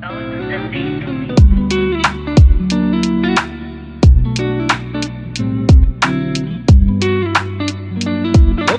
Welcome,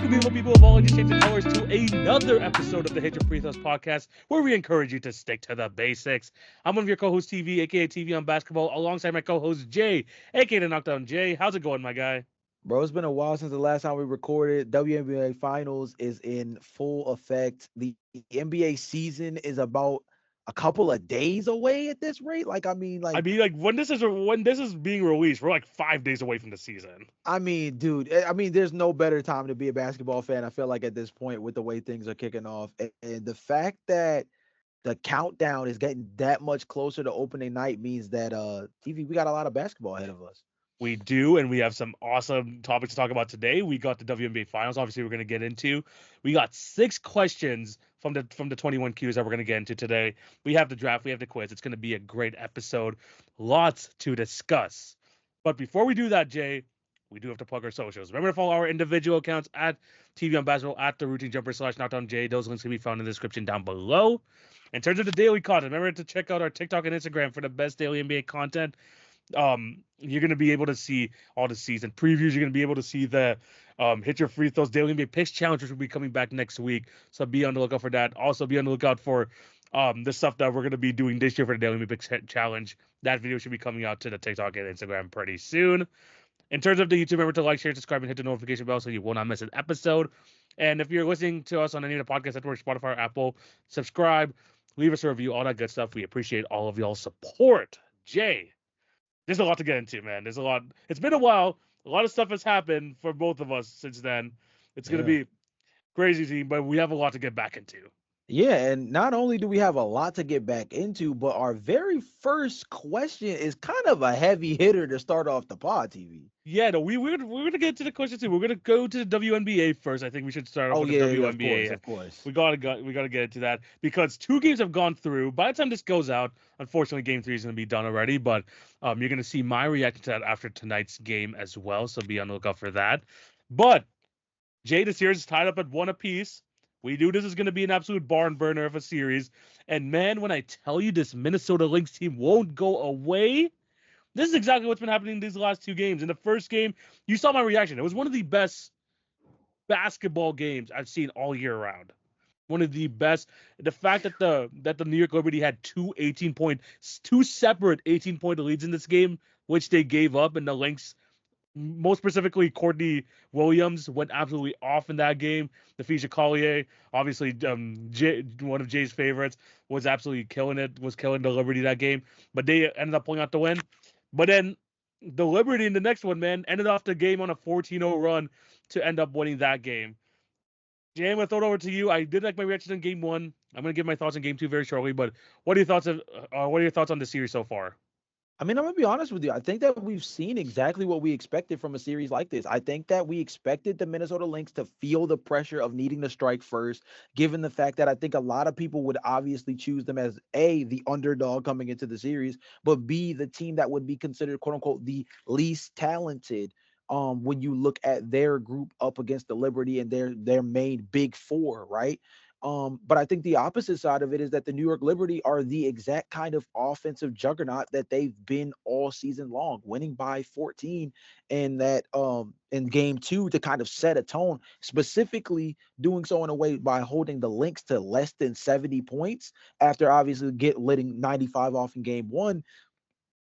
beautiful people of all ages, shapes, and colors, to another episode of the Hit Your Free Throws podcast, where we encourage you to stick to the basics. I'm one of your co-hosts, TV, aka TV on basketball, alongside my co-host Jay, aka the Knockdown Jay. How's it going, my guy? Bro, it's been a while since the last time we recorded. WNBA Finals is in full effect. The NBA season is about a couple of days away at this rate. I mean, like when this is being released, we're like 5 days away from the season. Dude, there's no better time to be a basketball fan. I feel like at this point with the way things are kicking off, and the fact that the countdown is getting that much closer to opening night means that TV, we got a lot of basketball ahead of us. We do, and we have some awesome topics to talk about today. We got the WNBA Finals, obviously, we're going to get into. We got 6 questions from the 21 Qs that we're going to get into today. We have the draft, we have the quiz. It's going to be a great episode. Lots to discuss. But before we do that, Jay, we do have to plug our socials. Remember to follow our individual accounts at TV on Basketball, at the Routine Jumper / Knockdown J. Those links can be found in the description down below. In terms of the daily content, remember to check out our TikTok and Instagram for the best daily NBA content. You're going to be able to see all the season previews. You're going to be able to see the Hit Your Free Throws Daily NBA Picks Challenge, which will be coming back next week. So be on the lookout for that. Also be on the lookout for the stuff that we're going to be doing this year for the Daily NBA Picks Challenge. That video should be coming out to the TikTok and Instagram pretty soon. In terms of the YouTube, remember to like, share, subscribe, and hit the notification bell so you will not miss an episode. And if you're listening to us on any of the podcast networks, Spotify or Apple, subscribe, leave us a review, all that good stuff. We appreciate all of y'all's support. Jay, there's a lot to get into, man. There's a lot. It's been a while. A lot of stuff has happened for both of us since then. It's going to be crazy, team, but we have a lot to get back into. Yeah, and not only do we have a lot to get back into, but our very first question is kind of a heavy hitter to start off the pod, TV. Yeah, no, we're gonna get to the question too. We're gonna go to the WNBA first. I think we should start off with the WNBA. Of course. We gotta get into that because 2 games have gone through. By the time this goes out, unfortunately, Game 3 is gonna be done already. But you're gonna see my reaction to that after tonight's game as well. So be on the lookout for that. But Jay, the series is tied up at 1 apiece. We knew this is going to be an absolute barn burner of a series. And man, when I tell you this Minnesota Lynx team won't go away, this is exactly what's been happening in these last 2 games. In the first game, you saw my reaction. It was one of the best basketball games I've seen all year round. One of the best. The fact that the New York Liberty had two separate 18-point leads in this game, which they gave up, and the Lynx, most specifically Courtney Williams, went absolutely off in that game. The Fija Collier, obviously one of Jay's favorites, was absolutely killing the Liberty that game. But they ended up pulling out the win. But then the Liberty in the next one, man, ended off the game on a 14-0 run to end up winning that game. Jay, I'm going to throw it over to you. I did like my reaction in Game 1. I'm going to give my thoughts on Game 2 very shortly. But what are your thoughts on the series so far? I'm going to be honest with you. I think that we've seen exactly what we expected from a series like this. I think that we expected the Minnesota Lynx to feel the pressure of needing to strike first, given the fact that I think a lot of people would obviously choose them as A, the underdog coming into the series, but B, the team that would be considered, quote unquote, the least talented. When you look at their group up against the Liberty and their main big four, right? But I think the opposite side of it is that the New York Liberty are the exact kind of offensive juggernaut that they've been all season long, winning by 14 in game 2 to kind of set a tone, specifically doing so in a way by holding the Lynx to less than 70 points after obviously letting 95 off in game 1.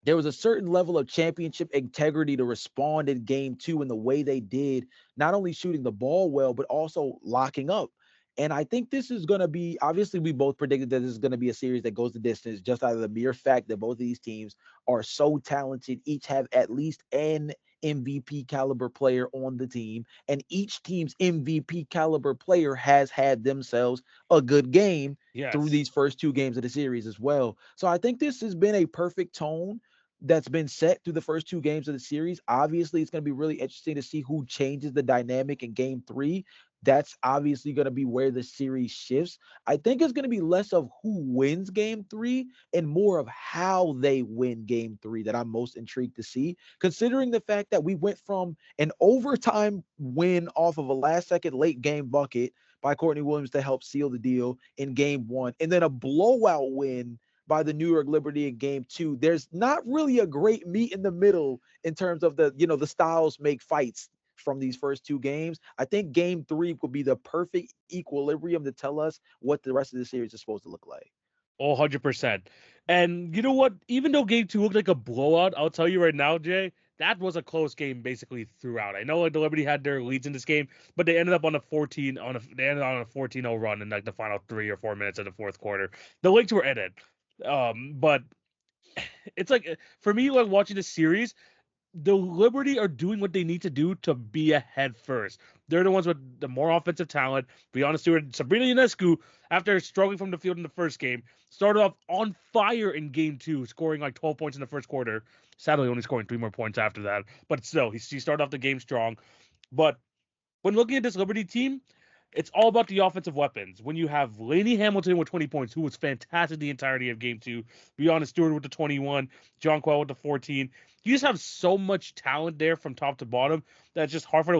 There was a certain level of championship integrity to respond in game 2 in the way they did, not only shooting the ball well, but also locking up. And I think this is going to be, obviously, we both predicted that this is going to be a series that goes the distance, just out of the mere fact that both of these teams are so talented, each have at least an MVP caliber player on the team, and each team's MVP caliber player has had themselves a good game through these first 2 games of the series as well. So I think this has been a perfect tone that's been set through the first 2 games of the series. Obviously, it's going to be really interesting to see who changes the dynamic in game 3. That's obviously going to be where the series shifts. I think it's going to be less of who wins game 3 and more of how they win game 3 that I'm most intrigued to see, considering the fact that we went from an overtime win off of a last second late game bucket by Courtney Williams to help seal the deal in game 1, and then a blowout win by the New York Liberty in game 2. There's not really a great meet in the middle in terms of the styles make fights from these first 2 games. I think game 3 will be the perfect equilibrium to tell us what the rest of the series is supposed to look like. Oh, 100%. And you know what? Even though game 2 looked like a blowout, I'll tell you right now, Jay, that was a close game basically throughout. I know like the Liberty had their leads in this game, but they ended up on they ended on a 14-0 run in like the final 3 or 4 minutes of the fourth quarter. The Lynx were in it. But it's like for me, like watching the series, the Liberty are doing what they need to do to be ahead first. They're the ones with the more offensive talent. Breonna Stewart, Sabrina Ionescu, after struggling from the field in the first game, started off on fire in game 2, scoring like 12 points in the first quarter. Sadly, only scoring 3 more points after that. But still, he started off the game strong. But when looking at this Liberty team, it's all about the offensive weapons. When you have Laney Hamilton with 20 points, who was fantastic the entirety of game 2, Breonna Stewart with the 21, John Quell with the 14. You just have so much talent there from top to bottom that it's just hard for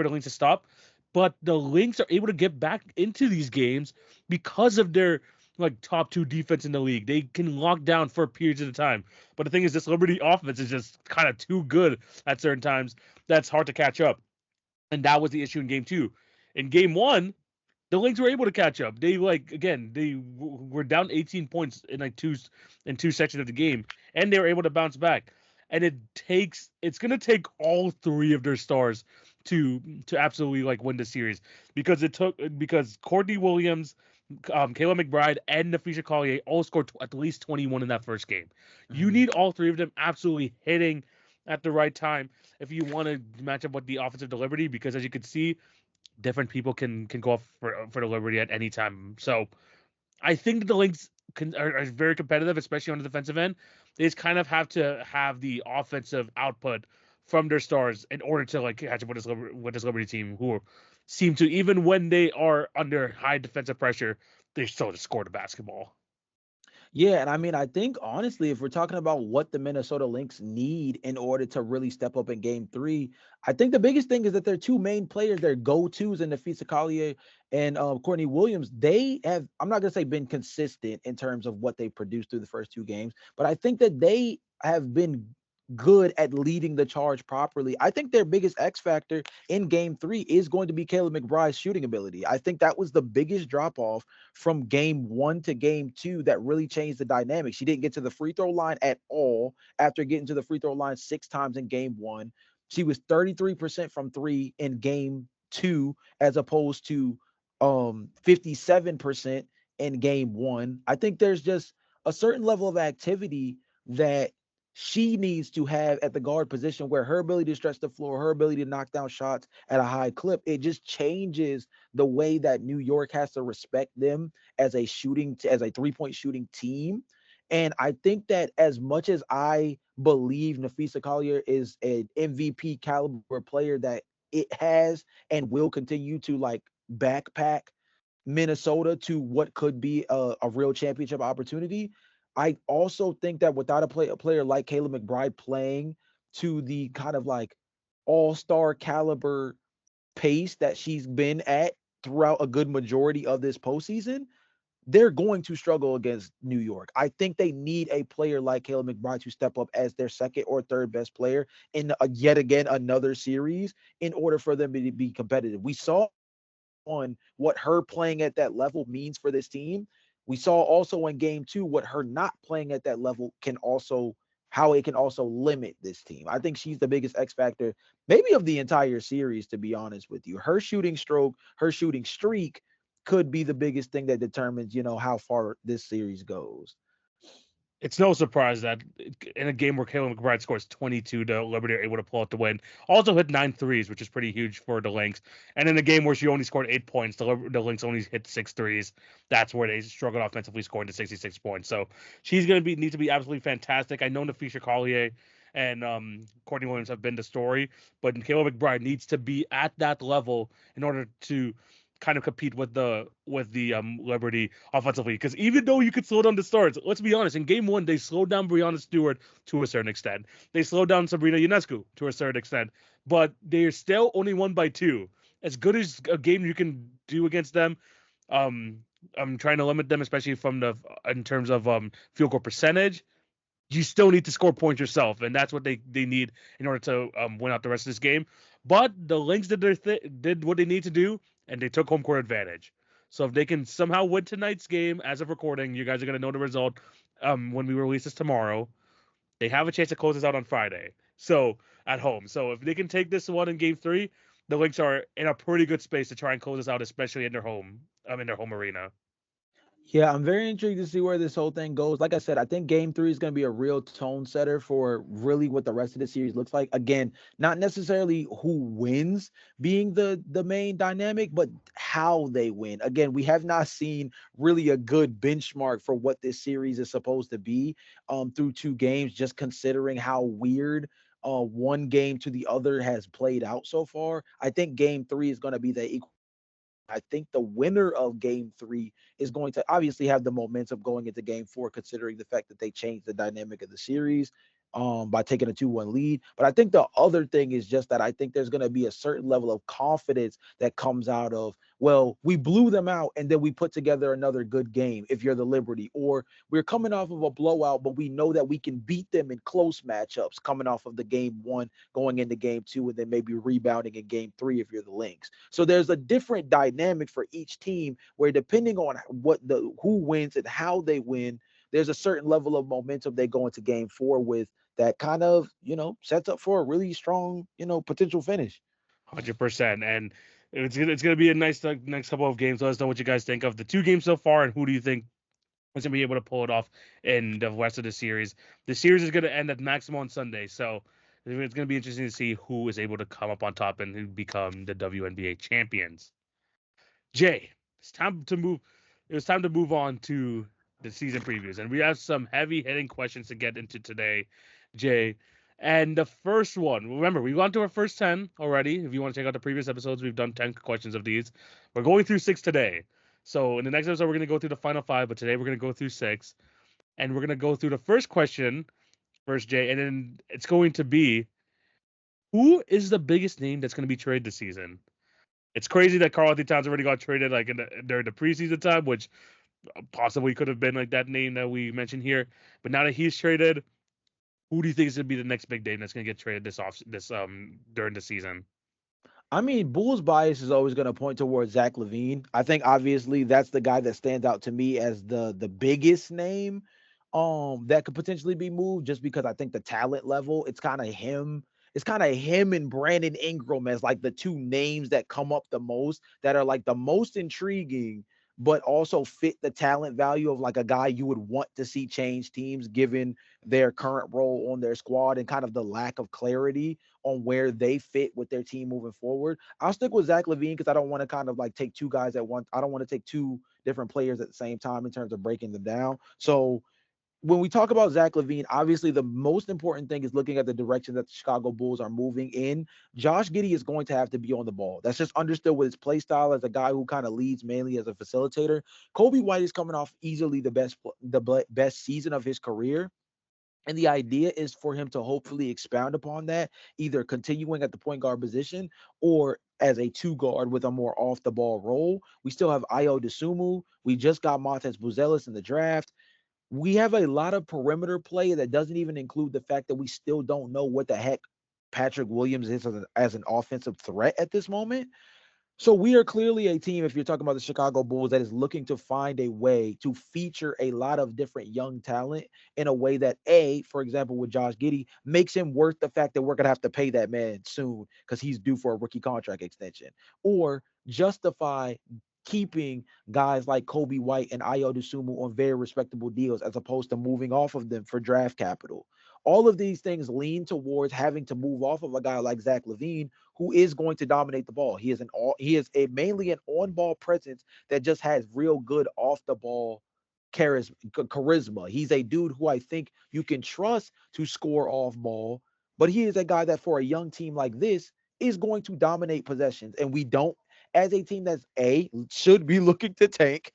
the Lynx to stop. But the Lynx are able to get back into these games because of their like top 2 defense in the league. They can lock down for periods at a time. But the thing is, this Liberty offense is just kind of too good at certain times. That's hard to catch up. And that was the issue in game 2. In game 1, the Lynx were able to catch up. They were down 18 points in like two sections of the game, and they were able to bounce back. And it's gonna take all 3 of their stars to absolutely like win the series because Courtney Williams, Kayla McBride, and Nafisha Collier all scored at least 21 in that first game. You need all 3 of them absolutely hitting at the right time if you want to match up with the offensive delivery, because as you can see, different people can go off for the Liberty at any time. So I think that the Lynx are very competitive, especially on the defensive end. They just kind of have to have the offensive output from their stars in order to like catch up with this Liberty team, who seem to, even when they are under high defensive pressure, they still just score the basketball. Yeah, and I mean, I think honestly, if we're talking about what the Minnesota Lynx need in order to really step up in game 3, I think the biggest thing is that their 2 main players, their go-tos in Nafisa Collier and Courtney Williams, they have, I'm not going to say been consistent in terms of what they produced through the first 2 games, but I think that they have been good at leading the charge properly. I think their biggest X factor in game 3 is going to be Kayla McBride's shooting ability. I think that was the biggest drop off from game 1 to game 2 that really changed the dynamic. She didn't get to the free throw line at all after getting to the free throw line 6 times in game 1. She was 33% from 3 in game 2 as opposed to 57% in game 1. I think there's just a certain level of activity that she needs to have at the guard position where her ability to stretch the floor, her ability to knock down shots at a high clip, it just changes the way that New York has to respect them as a as a 3-point shooting team. And I think that as much as I believe Nafisa Collier is an MVP caliber player, that it has and will continue to like backpack Minnesota to what could be a real championship opportunity. I also think that without a player like Kayla McBride playing to the kind of like all-star caliber pace that she's been at throughout a good majority of this postseason, they're going to struggle against New York. I think they need a player like Kayla McBride to step up as their second or third best player in yet again another series in order for them to be competitive. We saw on what her playing at that level means for this team. We saw also in game 2 what her not playing at that level can also, how it can also limit this team. I think she's the biggest X factor, maybe of the entire series, to be honest with you. Her shooting stroke, her shooting streak could be the biggest thing that determines, how far this series goes. It's no surprise that in a game where Kayla McBride scores 22, the Liberty are able to pull out the win. Also hit 9 threes, which is pretty huge for the Lynx. And in a game where she only scored 8 points, the Lynx only hit 6 threes. That's where they struggled offensively, scoring to 66 points. So she's going to need to be absolutely fantastic. I know Nafisha Collier and Courtney Williams have been the story, but Kayla McBride needs to be at that level in order to kind of compete with the Liberty offensively. Because even though you could slow down the starts, let's be honest, in game 1 they slowed down Breonna Stewart to a certain extent. They slowed down Sabrina Ionescu to a certain extent, but they're still only won by 2. As good as a game you can do against them, trying to limit them, especially from the in terms of field goal percentage. You still need to score points yourself, and that's what they need in order to win out the rest of this game. But the Lynx did what they need to do, and they took home court advantage. So if they can somehow win tonight's game, as of recording, you guys are gonna know the result when we release this tomorrow. They have a chance to close this out on Friday. So at home. So if they can take this one in Game 3, the Lynx are in a pretty good space to try and close this out, especially in their home arena. Yeah, I'm very intrigued to see where this whole thing goes. Like I said, I think game three is going to be a real tone setter for really what the rest of the series looks like. Again, not necessarily who wins being the main dynamic, but how they win. Again, we have not seen really a good benchmark for what this series is supposed to be through two games, just considering how weird one game to the other has played out so far. I think game three is going to be the I think the winner of game three is going to obviously have the momentum going into game four, considering the fact that they changed the dynamic of the series by taking a 2-1 lead. But I think the other thing is just that I think there's going to be a certain level of confidence that comes out of, well, we blew them out and then we put together another good game if you're the Liberty, or we're coming off of a blowout, but we know that we can beat them in close matchups coming off of the game one, going into game two, and then maybe rebounding in game three if you're the Lynx. So there's a different dynamic for each team where depending on what the who wins and how they win, there's a certain level of momentum they go into game four with that kind of, sets up for a really strong, potential finish. 100%. And it's gonna be a nice next couple of games. Let us know what you guys think of the two games so far, and who do you think is gonna be able to pull it off in the rest of the series. The series is gonna end at maximum on Sunday, so it's gonna be interesting to see who is able to come up on top and who become the WNBA champions. Jay, it's time to move. It was time to move on to the season previews, and we have some heavy hitting questions to get into today, Jay. And the first one, remember, we got to our first 10 already. If you want to check out the previous episodes, we've done 10 questions of these. We're going through six today. So in the next episode, we're going to go through the final five, but today we're going to go through six. And we're going to go through the first question first, Jay, and then it's going to be who is the biggest name that's going to be traded this season? It's crazy that Carl Anthony Towns already got traded like during the preseason time, which possibly could have been like that name that we mentioned here. But now that he's traded, who do you think is going to be the next big name that's going to get traded this during the season? I mean, Bulls bias is always going to point towards Zach Levine. I think obviously that's the guy that stands out to me as the biggest name that could potentially be moved just because I think the talent level, it's kind of him. It's kind of him and Brandon Ingram as like the two names that come up the most that are like the most intriguing, but also fit the talent value of like a guy you would want to see change teams given their current role on their squad and kind of the lack of clarity on where they fit with their team moving forward. I'll stick with Zach Levine because I don't want to kind of like take two guys at once. I don't want to take two different players at the same time in terms of breaking them down. So when we talk about Zach Levine, obviously the most important thing is looking at the direction that the Chicago Bulls are moving in. Josh Giddey is going to have to be on the ball. That's just understood with his play style as a guy who kind of leads mainly as a facilitator. Kobe White is coming off easily the best season of his career. And the idea is for him to hopefully expound upon that, either continuing at the point guard position or as a two guard with a more off the ball role. We still have Io DeSumo. We just got Montez Buzelis in the draft. We have a lot of perimeter play that doesn't even include the fact that we still don't know what the heck Patrick Williams is as an offensive threat at this moment. So we are clearly a team, if you're talking about the Chicago Bulls, that is looking to find a way to feature a lot of different young talent in a way that, for example, with Josh Giddey, makes him worth the fact that we're going to have to pay that man soon because he's due for a rookie contract extension, or justify keeping guys like Kobe White and Io DeSumo on very respectable deals as opposed to moving off of them for draft capital. All of these things lean towards having to move off of a guy like Zach Levine, who is going to dominate the ball. He is a mainly an on-ball presence that just has real good off the ball charisma. He's a dude who I think you can trust to score off ball, but he is a guy that for a young team like this is going to dominate possessions. And we don't, as a team that's should be looking to tank,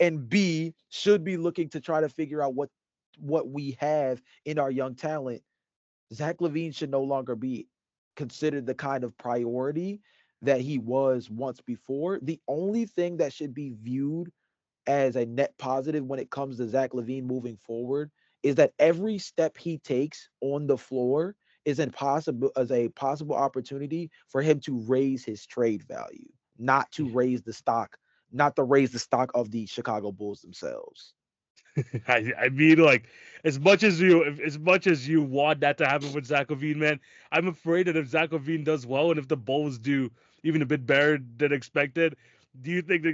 and B should be looking to try to figure out what we have in our young talent. Zach Levine should no longer be considered the kind of priority that he was once before. The only thing that should be viewed as a net positive when it comes to Zach LaVine moving forward is that every step he takes on the floor is a possible opportunity for him to raise his trade value, not to raise the stock, not to raise the stock of the Chicago Bulls themselves. I mean, like, as much as you want that to happen with Zach LaVine, man, I'm afraid that if Zach LaVine does well and if the Bulls do even a bit better than expected, do you think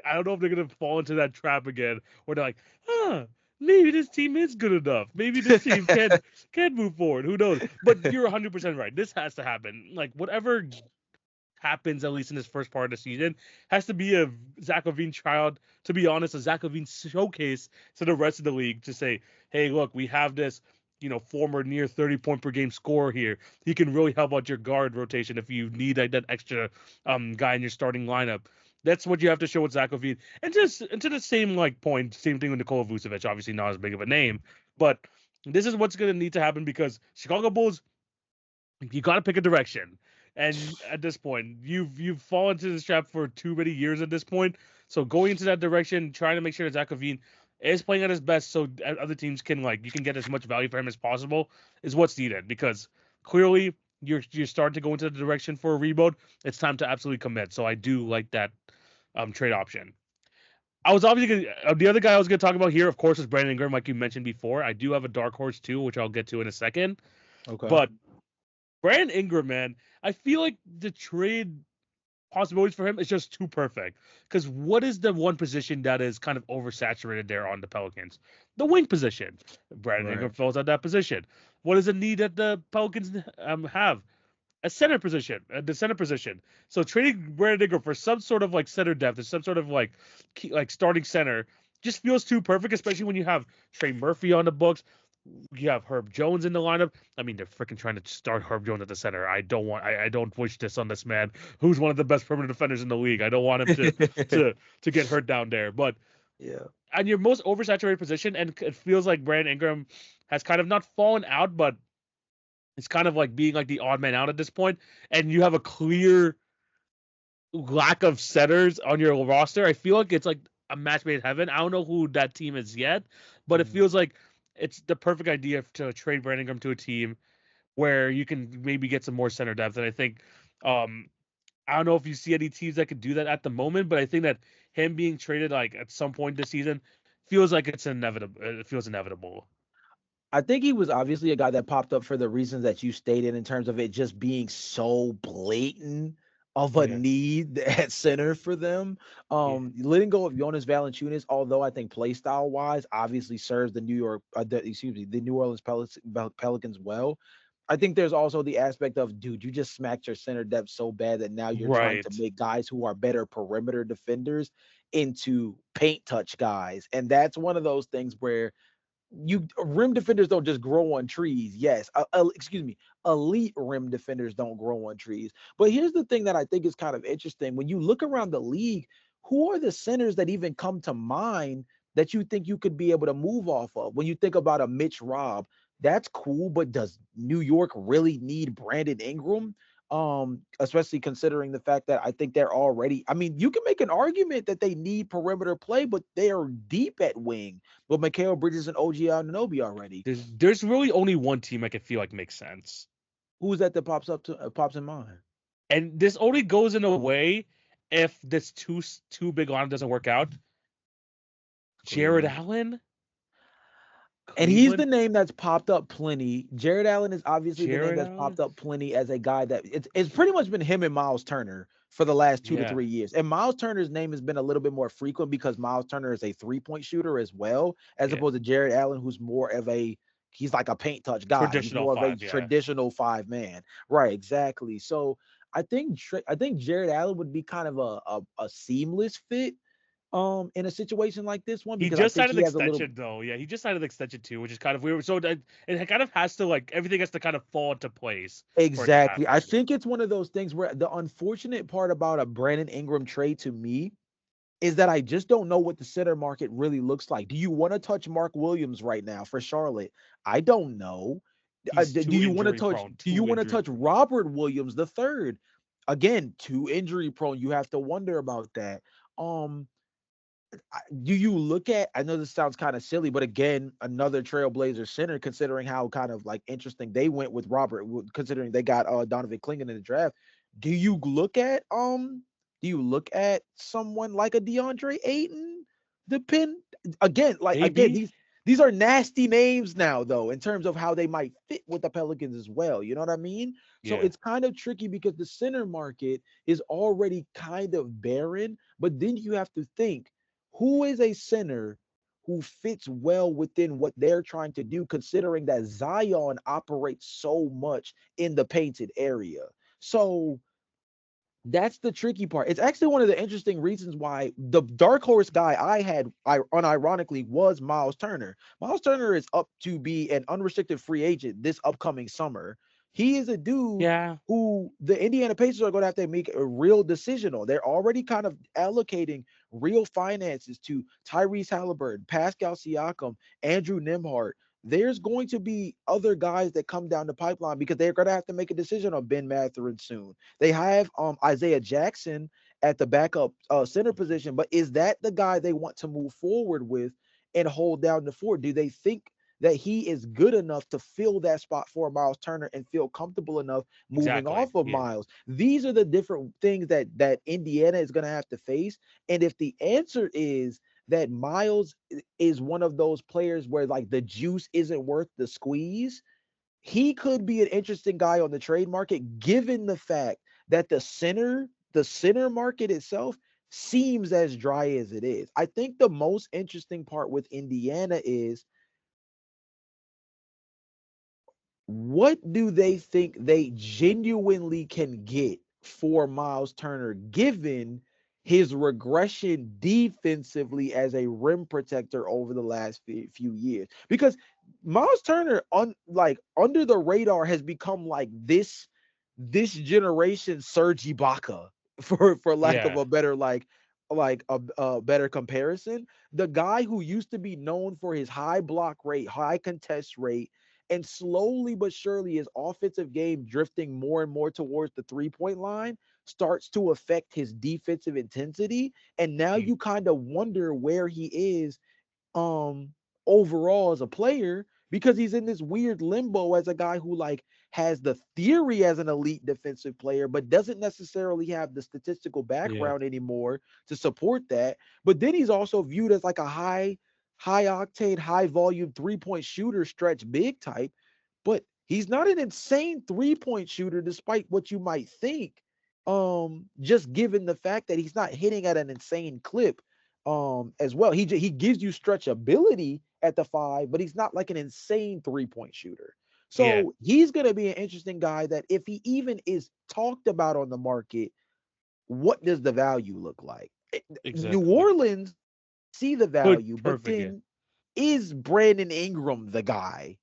I don't know if they're gonna fall into that trap again, where they're like, huh, maybe this team is good enough, maybe this team can move forward. Who knows? But you're 100% right. This has to happen. Like whatever happens at least in this first part of the season has to be a Zach LaVine tryout. To be honest, a Zach LaVine showcase to the rest of the league to say, "Hey, look, we have this, former near 30-point per game scorer here. He can really help out your guard rotation if you need like, that extra guy in your starting lineup." That's what you have to show with Zach LaVine, and to the same like point, same thing with Nikola Vucevic. Obviously, not as big of a name, but this is what's going to need to happen because Chicago Bulls, you got to pick a direction. And at this point, you've fallen into this trap for too many years at this point. So going into that direction, trying to make sure that Zach LaVine is playing at his best, so other teams can you can get as much value for him as possible, is what's needed. Because clearly you're starting to go into the direction for a rebuild. It's time to absolutely commit. So I do like that trade option. I was obviously the other guy I was going to talk about here, of course, is Brandon Ingram, like you mentioned before. I do have a dark horse too, which I'll get to in a second. Okay. But Brandon Ingram, man, I feel like the trade possibilities for him is just too perfect. Because what is the one position that is kind of oversaturated there on the Pelicans? The wing position. Brandon Right. Ingram fills out that position. What is the need that the Pelicans have? A center position, the center position. So trading Brandon Ingram for some sort of like center depth or some sort of like starting center just feels too perfect, especially when you have Trey Murphy on the books. You have Herb Jones in the lineup. I mean, they're freaking trying to start Herb Jones at the center. I don't wish this on this man, who's one of the best perimeter defenders in the league. I don't want him to get hurt down there. But Yeah. on your most oversaturated position, and it feels like Brandon Ingram has kind of not fallen out, but it's kind of like being like the odd man out at this point, and you have a clear lack of setters on your roster. I feel like it's like a match made in heaven. I don't know who that team is yet, but it Mhm. feels like it's the perfect idea to trade Brandon Ingram to a team where you can maybe get some more center depth. And I think um I don't know if you see any teams that could do that at the moment, but I think that him being traded like at some point this season feels like it's inevitable. It feels inevitable. I think he was obviously a guy that popped up for the reasons that you stated in terms of it just being so blatant of a Yeah. need at center for them. Yeah. Letting go of Jonas Valanciunas, although I think play style wise, obviously serves the New Orleans Pelicans well. I think there's also the aspect of, dude, you just smacked your center depth so bad that now you're trying to Right. make guys who are better perimeter defenders into paint touch guys, and that's one of those things where you rim defenders don't just grow on trees. Yes, excuse me, elite rim defenders don't grow on trees. But here's the thing that I think is kind of interesting. When you look around the league, who are the centers that even come to mind that you think you could be able to move off of? When you think about a Mitch Robb, that's cool, but does New York really need Brandon Ingram? Especially considering the fact that I think they're already, I mean, you can make an argument that they need perimeter play, but they are deep at wing with Mikal Bridges and OG Anunoby already. There's really only one team I can feel like makes sense. Who's that pops in mind? And this only goes in a way if this too big on doesn't work out. Jared Cleveland. Allen, And he's Cleveland, the name that's popped up plenty. Jared Allen is obviously the name Jared that's Allen. popped up plenty as a guy that it's pretty much been him and Miles Turner for the last 2 to 3 Yeah, years. And Miles Turner's name has been a little bit more frequent because Miles Turner is a 3-point shooter as well, as yeah. opposed to Jared Allen, who's more of he's like a paint touch guy. He's Traditional more of a five. Yeah. traditional five man. Right, exactly. So I think Jared Allen would be kind of a seamless fit in a situation like this one He because I just think signed an he has a little. extension though. Yeah, he just signed an extension too, which is kind of weird. So that it kind of has to like everything has to kind of fall into place for it to Exactly. I happen. think it's one of those things where the unfortunate part about a Brandon Ingram trade to me is that I just don't know what the center market really looks like. Do you want to touch Mark Williams right now for Charlotte? I don't know. He's Do too you want to injury touch? prone. Do you Too want to injury touch prone. Robert Williams the third? Again, too injury prone. You have to wonder about that. Um, Do you look at? I know this sounds kind of silly, but again, another Trailblazer center, considering how kind of like interesting they went with Robert, considering they got Donovan Clingan in the draft. Do you look at Do you look at someone like a DeAndre Ayton? Depend again, like again, Maybe. these are nasty names now, though, in terms of how they might fit with the Pelicans as well. You know what I mean? So Yeah. it's kind of tricky because the center market is already kind of barren, but then you have to think who is a center who fits well within what they're trying to do, considering that Zion operates so much in the painted area. So that's the tricky part. It's actually one of the interesting reasons why the dark horse guy I had, unironically, was Miles Turner. Miles Turner is up to be an unrestricted free agent this upcoming summer. He is a dude Yeah. who the Indiana Pacers are going to have to make a real decision on. They're already kind of allocating real finances to Tyrese Halliburton, Pascal Siakam, Andrew Nimhart. There's going to be other guys that come down the pipeline because they're going to have to make a decision on Ben Mathurin soon. They have Isaiah Jackson at the backup center position, but is that the guy they want to move forward with and hold down the fort? Do they think that he is good enough to fill that spot for Miles Turner and feel comfortable enough moving Exactly. off of Yeah. Miles? These are the different things that Indiana is going to have to face. And if the answer is that Miles is one of those players where like the juice isn't worth the squeeze, he could be an interesting guy on the trade market, given the fact that the center market itself seems as dry as it is. I think the most interesting part with Indiana is what do they think they genuinely can get for Miles Turner, given his regression defensively as a rim protector over the last few years? Because Miles Turner, like under the radar, has become like this generation Serge Ibaka, for lack of Yeah. a better like a better comparison. The guy who used to be known for his high block rate, high contest rate, and slowly but surely his offensive game drifting more and more towards the 3-point line starts to affect his defensive intensity. And now Mm. you kind of wonder where he is um overall as a player, because he's in this weird limbo as a guy who like has the theory as an elite defensive player but doesn't necessarily have the statistical Yeah. background anymore to support that. But then he's also viewed as like a high octane, high volume 3-point shooter, stretch big type, but he's not an insane 3-point shooter despite what you might think, just given the fact that he's not hitting at an insane clip as well. He gives you stretchability at the 5, but he's not like an insane 3-point shooter. Yeah. So he's going to be an interesting guy that if he even is talked about on the market, what does the value look like? New Exactly. Orleans see the Could value, but perfect. Yeah. then is Brandon Ingram the guy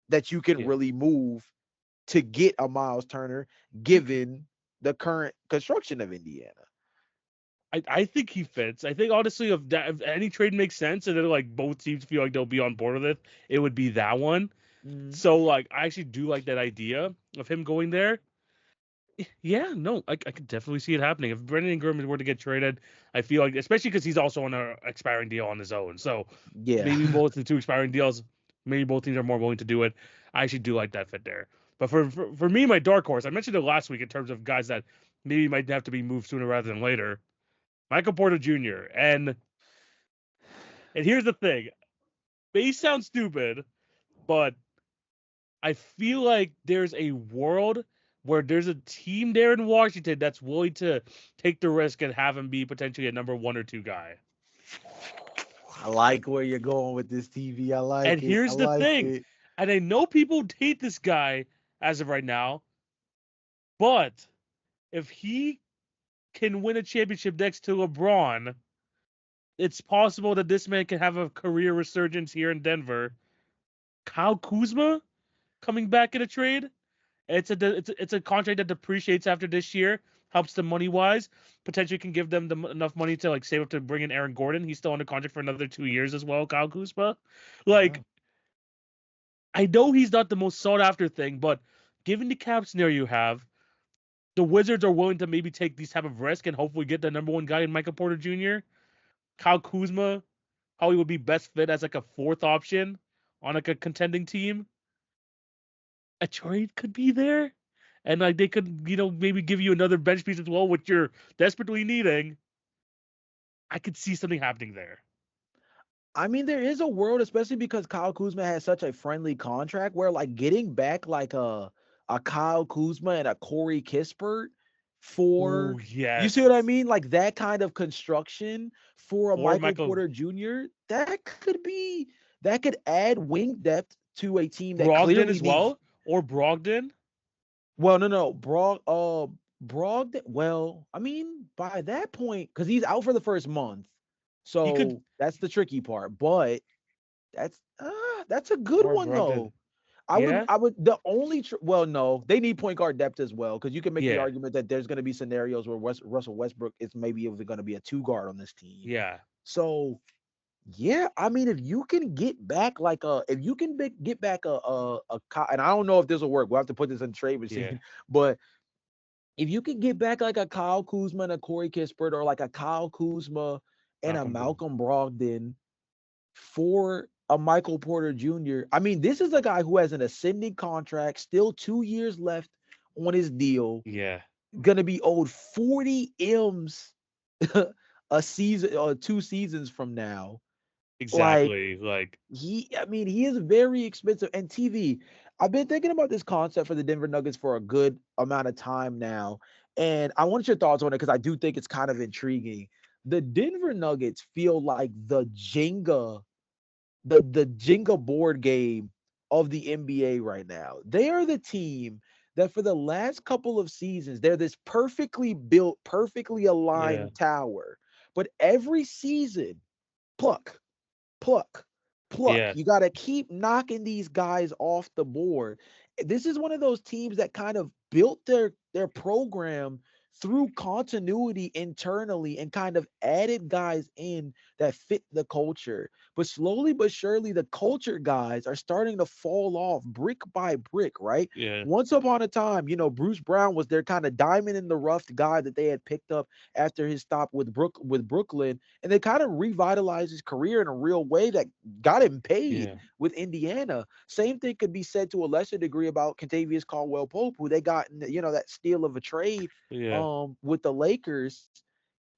that you can Yeah. really move to get a Miles Turner, given the current construction of Indiana? I think he fits. I think honestly, if any trade makes sense and then like both teams feel like they'll be on board with it would be that one. Mm, So like I actually do like that idea of him going there. Yeah, no, I could definitely see it happening. If Brandon Ingram were to get traded, I feel like, especially because he's also on an expiring deal on his own. So yeah. maybe both the two expiring deals, maybe both teams are more willing to do it. I actually do like that fit there. But for me, my dark horse, I mentioned it last week in terms of guys that maybe might have to be moved sooner rather than later. Michael Porter Jr. And here's the thing, may sound stupid, but I feel like there's a world where there's a team there in Washington that's willing to take the risk and have him be potentially a number 1 or 2 guy. I like where you're going with this TV. I And like it. I here's the like thing, it. and I know people hate this guy as of right now, but if he can win a championship next to LeBron, it's possible that this man can have a career resurgence here in Denver. Kyle Kuzma coming back in a trade. It's a contract that depreciates after this year, helps them money wise. Potentially can give them enough money to like save up to bring in Aaron Gordon. He's still under contract for another 2 years as well. Kyle Kuzma, Yeah. like I know he's not the most sought after thing, but given the cap scenario you have, the Wizards are willing to maybe take these type of risk and hopefully get the number 1 guy in Michael Porter Jr. Kyle Kuzma probably would be best fit as like a fourth option on like a contending team. A trade could be there, and like they could, maybe give you another bench piece as well, which you're desperately needing. I could see something happening there. I mean, there is a world, especially because Kyle Kuzma has such a friendly contract, where like getting back like a Kyle Kuzma and a Corey Kispert Oh for, you see what I yes, mean? Like that kind of construction for a for Michael Michael Porter Jr. That could add wing depth to a team that Brogdon clearly as needs. well, or Brogdon. Well, no, Brogdon. Well, I mean, by that point, because he's out for the first month, He could, so that's the tricky part. But that's a good or one Brogdon. though. I would Yeah, I would the only well, no, they need point guard depth as well, because you can make the yeah, argument that there's going to be scenarios where Russell Westbrook is maybe even going to be a two guard on this team. yeah. So yeah, I mean, if you can get back like if you can get back and I don't know if this will work. We'll have to put this in trade Yeah, machine, but if you could get back like a Kyle Kuzma and a Corey Kispert, or like a Kyle Kuzma and a Malcolm Brogdon. Malcolm Brogdon for a Michael Porter Jr. I mean, this is a guy who has an ascending contract, still 2 years left on his deal, Yeah, gonna be owed 40 M's a season or 2 seasons from now. Like exactly. Like, I mean, he is very expensive. And TV, I've been thinking about this concept for the Denver Nuggets for a good amount of time now. And I want your thoughts on it because I do think it's kind of intriguing. The Denver Nuggets feel like the Jenga board game of the NBA right now. They are the team that for the last couple of seasons, they're this perfectly built, perfectly yeah, aligned tower. But every season, pluck, pluck, pluck. yeah, You got to keep knocking these guys off the board. This is one of those teams that kind of built their program through continuity internally and kind of added guys in that fit the culture. But slowly but surely, the culture guys are starting to fall off brick by brick, right? yeah, Once upon a time, Bruce Brown was their kind of diamond in the rough guy that they had picked up after his stop with Brooklyn, and they kind of revitalized his career in a real way that got him paid yeah, with Indiana. Same thing could be said to a lesser degree about Kentavious Caldwell Pope, who they got in that steal of a trade yeah, with the Lakers.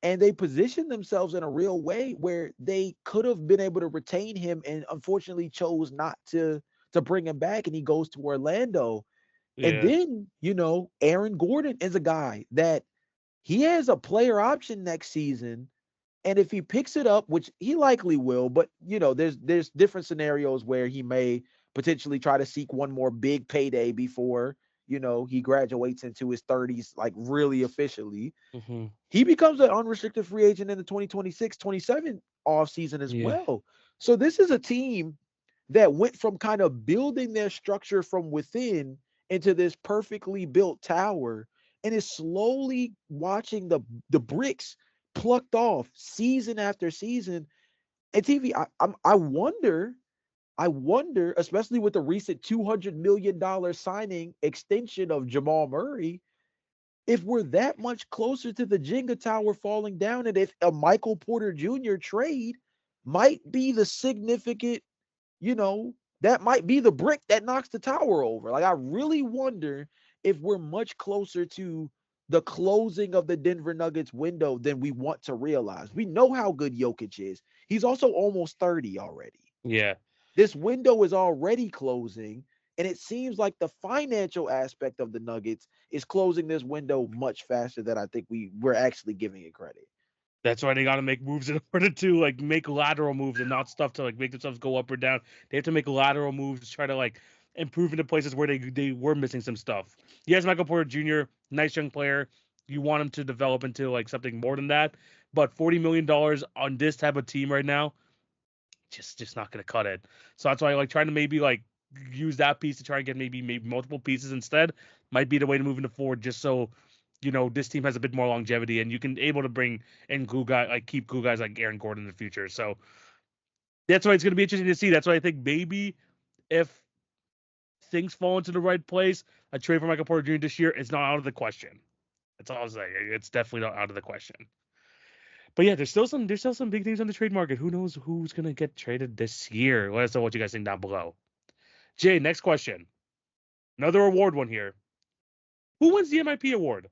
And they positioned themselves in a real way where they could have been able to retain him, and unfortunately chose not to bring him back, and he goes to Orlando. And yeah, then, Aaron Gordon is a guy that he has a player option next season, and if he picks it up, which he likely will, but there's different scenarios where he may potentially try to seek one more big payday before, he graduates into his 30s, like really officially. hmm, He becomes an unrestricted free agent in the 2026-27 offseason as yeah, well. So this is a team that went from kind of building their structure from within into this perfectly built tower, and is slowly watching the bricks plucked off season after season. And TV, I wonder, especially with the recent $200 million signing extension of Jamal Murray, if we're that much closer to the Jenga tower falling down, and if a Michael Porter Jr. trade might be the significant, you know, that might be the brick that knocks the tower over. Like, I really wonder if we're much closer to the closing of the Denver Nuggets window than we want to realize. We know how good Jokic is. He's also almost 30 already. yeah. This window is already closing, and it seems like the financial aspect of the Nuggets is closing this window much faster than I think we're actually giving it credit. That's why they got to make moves in order to like make lateral moves and not stuff to like make themselves go up or down. They have to make lateral moves to try to like improve into places where they were missing some stuff. Yes, Michael Porter Jr., nice young player. You want him to develop into like something more than that, but $40 million on this type of team right now, just not gonna cut it. So that's why like trying to maybe like use that piece to try and get maybe multiple pieces instead might be the way to move into forward, just so this team has a bit more longevity and you can able to bring in glue guy like keep glue guys like Aaron Gordon in the future. So that's why it's gonna be interesting to see. That's why I think maybe if things fall into the right place, a trade for Michael Porter Jr. this year is not out of the question. That's all I'm saying. It's definitely not out of the question. But yeah, there's still some big names on the trade market. Who knows who's gonna get traded this year? Let us know what you guys think down below. Jay, next question. Another award one here. Who wins the MIP award?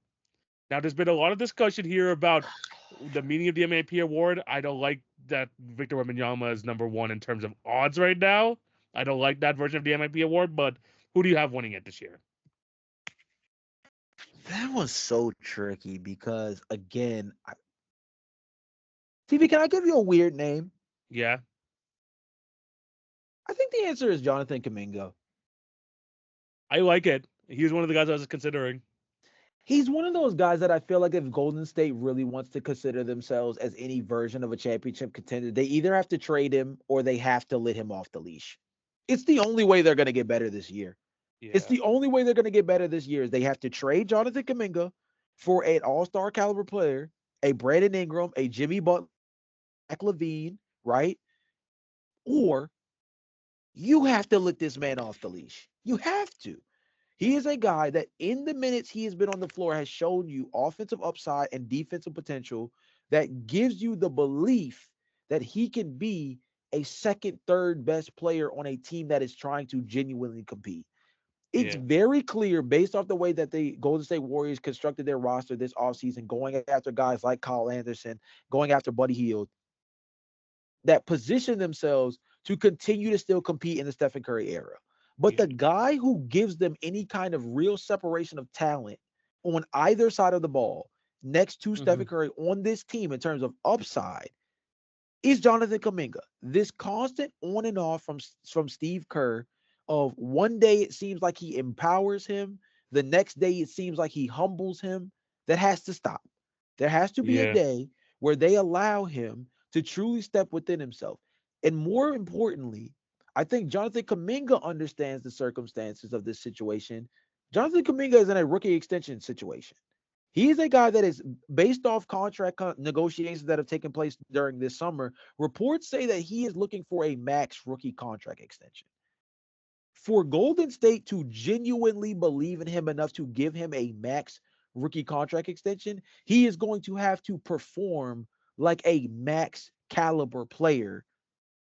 Now, there's been a lot of discussion here about the meaning of the MIP award. I don't like that Victor Wembanyama is number one in terms of odds right now. I don't like that version of the MIP award, but who do you have winning it this year? That was so tricky because, again, TV, can I give you a weird name? Yeah. I think the answer is Jonathan Kuminga. I like it. He was one of the guys I was considering. He's one of those guys that I feel like if Golden State really wants to consider themselves as any version of a championship contender, they either have to trade him or they have to let him off the leash. It's the only way they're going to get better this year. Yeah. It's the only way they're going to get better this year is they have to trade Jonathan Kuminga for an all-star caliber player, a Brandon Ingram, a Jimmy Butler, Zach LaVine, right? Or you have to let this man off the leash. You have to. He is a guy that in the minutes he has been on the floor has shown you offensive upside and defensive potential that gives you the belief that he can be a second, third best player on a team that is trying to genuinely compete. It's very clear based off the way that the Golden State Warriors constructed their roster this offseason, going after guys like Kyle Anderson, going after Buddy Hield, that position themselves to continue to still compete in the Stephen Curry era. But the guy who gives them any kind of real separation of talent on either side of the ball next to Stephen Curry on this team in terms of upside is Jonathan Kuminga. This constant on and off from Steve Kerr of one day it seems like he empowers him, the next day it seems like he humbles him. That has to stop. There has to be a day where they allow him to truly step within himself. And more importantly, I think Jonathan Kuminga understands the circumstances of this situation. Jonathan Kuminga is in a rookie extension situation. He is a guy that is based off contract negotiations that have taken place during this summer. Reports say that he is looking for a max rookie contract extension. For Golden State to genuinely believe in him enough to give him a max rookie contract extension, he is going to have to perform like a max caliber player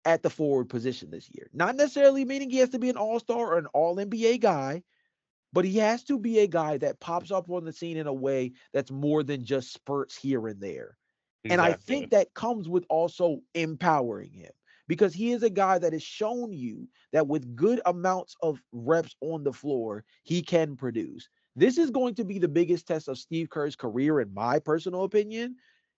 at the forward position this year. Not necessarily meaning he has to be an all-star or an all-NBA guy, but he has to be a guy that pops up on the scene in a way that's more than just spurts here and there. And I think that comes with also empowering him because he is a guy that has shown you that with good amounts of reps on the floor, he can produce. This is going to be the biggest test of Steve Kerr's career, in my personal opinion,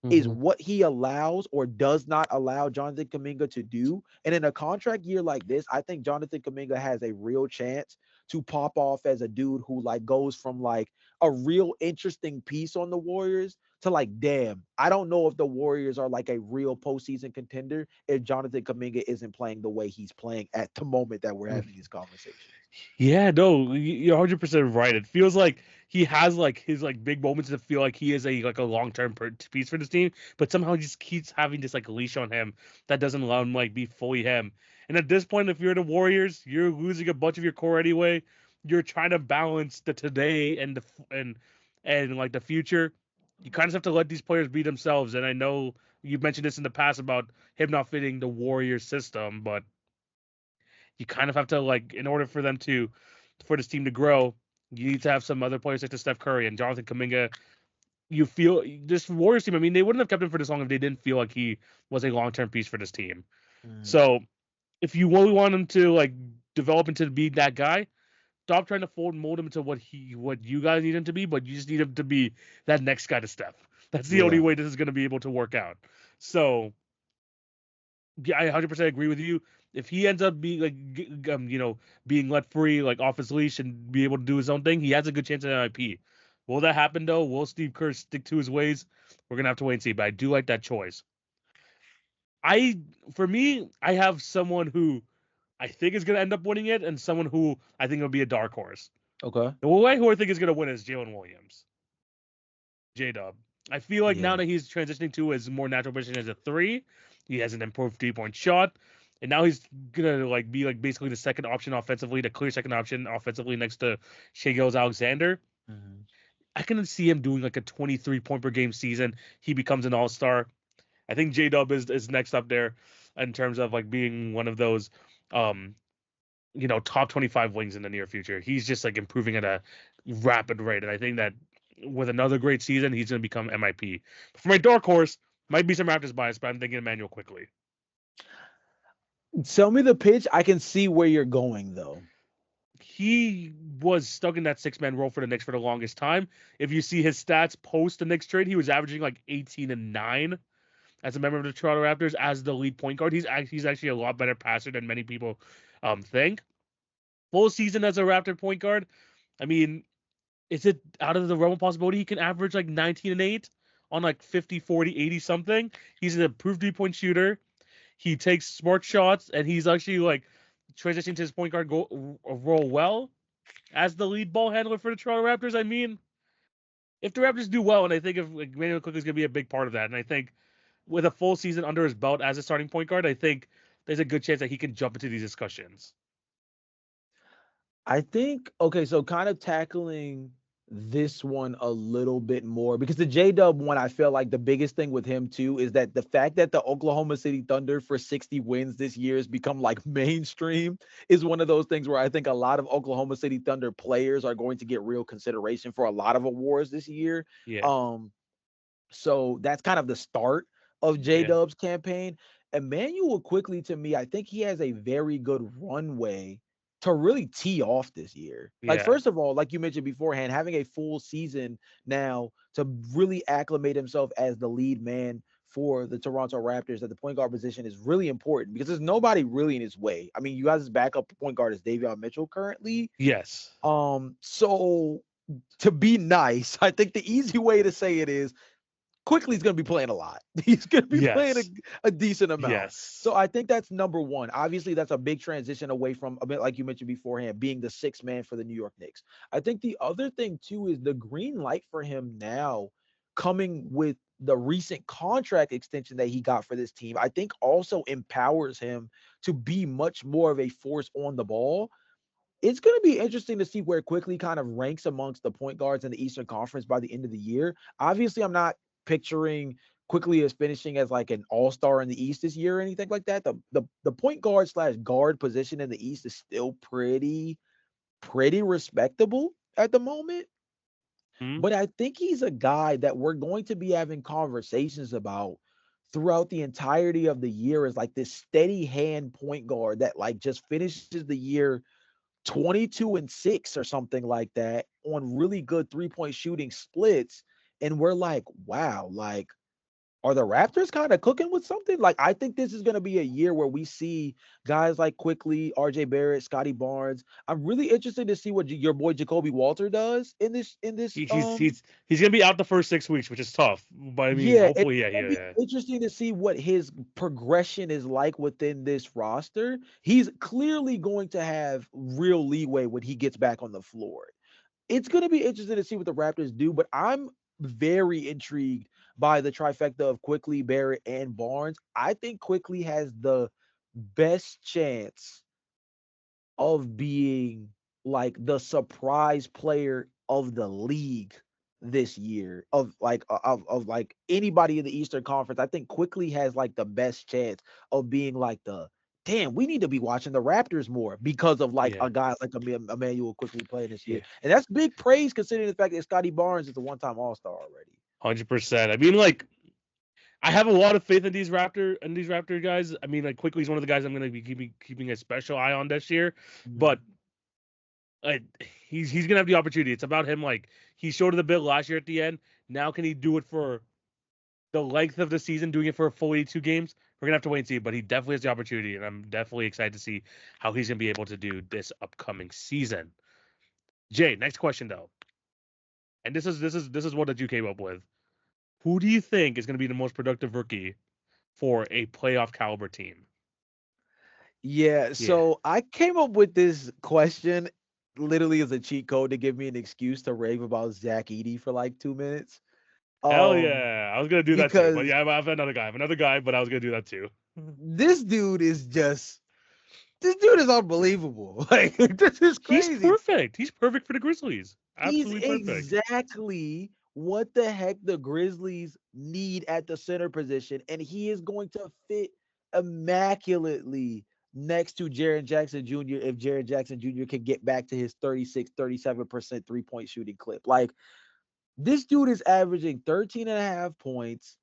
is what he allows or does not allow Jonathan Kuminga to do. And in a contract year like this, I think Jonathan Kuminga has a real chance to pop off as a dude who like goes from like a real interesting piece on the Warriors to like, damn, I don't know if the Warriors are like a real postseason contender if Jonathan Kuminga isn't playing the way he's playing at the moment that we're having these conversations. Yeah, no, you're 100% right. It feels like he has like his like big moments that feel like he is a long-term piece for this team, but somehow he just keeps having this like leash on him that doesn't allow him like be fully him. And at this point, if you're the Warriors, you're losing a bunch of your core anyway. You're trying to balance the today and and like the future. You kind of have to let these players be themselves. And I know you've mentioned this in the past about him not fitting the Warriors system, but you kind of have to like in order for this team to grow, you need to have some other players like the Steph Curry and Jonathan Kuminga. You feel this Warriors team. I mean, they wouldn't have kept him for this long if they didn't feel like he was a long-term piece for this team. So if you really want him to like develop into be that guy, stop trying to mold him into what you guys need him to be, but you just need him to be that next guy to Steph. That's the only way this is going to be able to work out. So yeah, I 100% agree with you. If he ends up being like, being let free, like off his leash and be able to do his own thing, he has a good chance at MIP. Will that happen though? Will Steve Kerr stick to his ways? We're gonna have to wait and see. But I do like that choice. For me, I have someone who I think is gonna end up winning it, and someone who I think will be a dark horse. Okay. The way who I think is gonna win is Jalen Williams, J-Dub. I feel like now that he's transitioning to his more natural position as a 3, he has an improved 3-point shot. And now he's gonna like be like basically the second option offensively, the clear second option offensively next to Shai Gilgeous-Alexander. I can see him doing like a 23 point per game season. He becomes an all-star. I think J-Dub is next up there in terms of like being one of those um top 25 wings in the near future. He's just like improving at a rapid rate, and I think that with another great season, he's going to become MIP. For my dark horse, might be some Raptors bias, but I'm thinking Emmanuel quickly. Tell me the pitch. I can see where you're going though. He was stuck in that 6-man role for the Knicks for the longest time. If you see his stats post the Knicks trade, he was averaging like 18 and 9 as a member of the Toronto Raptors as the lead point guard. He's actually a lot better passer than many people think. Full season as a Raptor point guard, I mean, is it out of the realm of possibility he can average like 19 and 8 on like 50, 40, 80 something? He's an improved 3-point shooter. He takes smart shots, and he's actually like transitioning to his point guard role well as the lead ball handler for the Toronto Raptors. I mean, if the Raptors do well, and I think if like Emmanuel Quickly is going to be a big part of that, and I think with a full season under his belt as a starting point guard, I think there's a good chance that he can jump into these discussions. I think, okay, so kind of tackling this one a little bit more because the J-Dub one, I feel like the biggest thing with him too is that the fact that the Oklahoma City Thunder for 60 wins this year has become like mainstream is one of those things where I think a lot of Oklahoma City Thunder players are going to get real consideration for a lot of awards this year. Yeah. So that's kind of the start of Yeah. J-Dub's campaign. Emmanuel Quickly, to me, I think he has a very good runway to really tee off this year. Like, Yeah. first of all, like you mentioned beforehand, having a full season now to really acclimate himself as the lead man for the Toronto Raptors at the point guard position is really important because there's nobody really in his way. I mean, you guys' backup point guard is Davion Mitchell currently. Yes. So to be nice, I think the easy way to say it is Quickly he's going to be playing a lot. He's going to be playing Yes. a decent amount. Yes. So I think that's number one. Obviously, that's a big transition away from, a bit like you mentioned beforehand, being the sixth man for the New York Knicks. I think the other thing, too, is the green light for him now coming with the recent contract extension that he got for this team, I think also empowers him to be much more of a force on the ball. It's going to be interesting to see where Quickly kind of ranks amongst the point guards in the Eastern Conference by the end of the year. Obviously, I'm not picturing Quickly as finishing as like an all-star in the East this year or anything like that. The point guard slash guard position in the East is still pretty respectable at the moment. Hmm? But I think he's a guy that we're going to be having conversations about throughout the entirety of the year as like this steady hand point guard that like just finishes the year 22 and 6 or something like that on really good three-point shooting splits. And we're like, wow, like, are the Raptors kind of cooking with something? Like, I think this is going to be a year where we see guys like Quickly, RJ Barrett, Scotty Barnes. I'm really interested to see what your boy Jacoby Walter does in this He's gonna be out the first 6 weeks, which is tough. But I mean, yeah, it's hopefully, gonna be yeah. interesting to see what his progression is like within this roster. He's clearly going to have real leeway when he gets back on the floor. It's going to be interesting to see what the Raptors do, but I'm very intrigued by the trifecta of Quickly, Barrett, and Barnes. I think Quickly has the best chance of being like the surprise player of the league this year of like anybody in the Eastern Conference. I think Quickly has like the best chance of being like the damn, we need to be watching the Raptors more because of like Yeah. a guy like Emmanuel Quickly playing this year. Yeah. And that's big praise considering the fact that Scotty Barnes is a one-time all-star already. 100%. I mean, like, I have a lot of faith in these Raptor guys. I mean, like, Quickly is one of the guys I'm gonna be keeping a special eye on this year. But like, he's gonna have the opportunity. It's about him. Like, he showed it a bit last year at the end. Now, can he do it for the length of the season, doing it for a full 82 games? We're gonna have to wait and see. But he definitely has the opportunity, and I'm definitely excited to see how he's gonna be able to do this upcoming season. Jay, next question though, and this is one that you came up with. Who do you think is gonna be the most productive rookie for a playoff caliber team? Yeah, Yeah. so I came up with this question literally as a cheat code to give me an excuse to rave about Zach Edey for like 2 minutes. Hell Um, yeah. I was gonna do that too. But because yeah, I have another guy. I have another guy, but I was gonna do that too. this dude is just this dude is unbelievable. Like this is He's crazy. perfect. He's perfect for the Grizzlies. He's Absolutely perfect. exactly what the heck the Grizzlies need at the center position, and he is going to fit immaculately next to Jaren Jackson Jr. if Jaren Jackson Jr. can get back to his 36, 37% three-point shooting clip. Like, this dude is averaging 13 and a half points,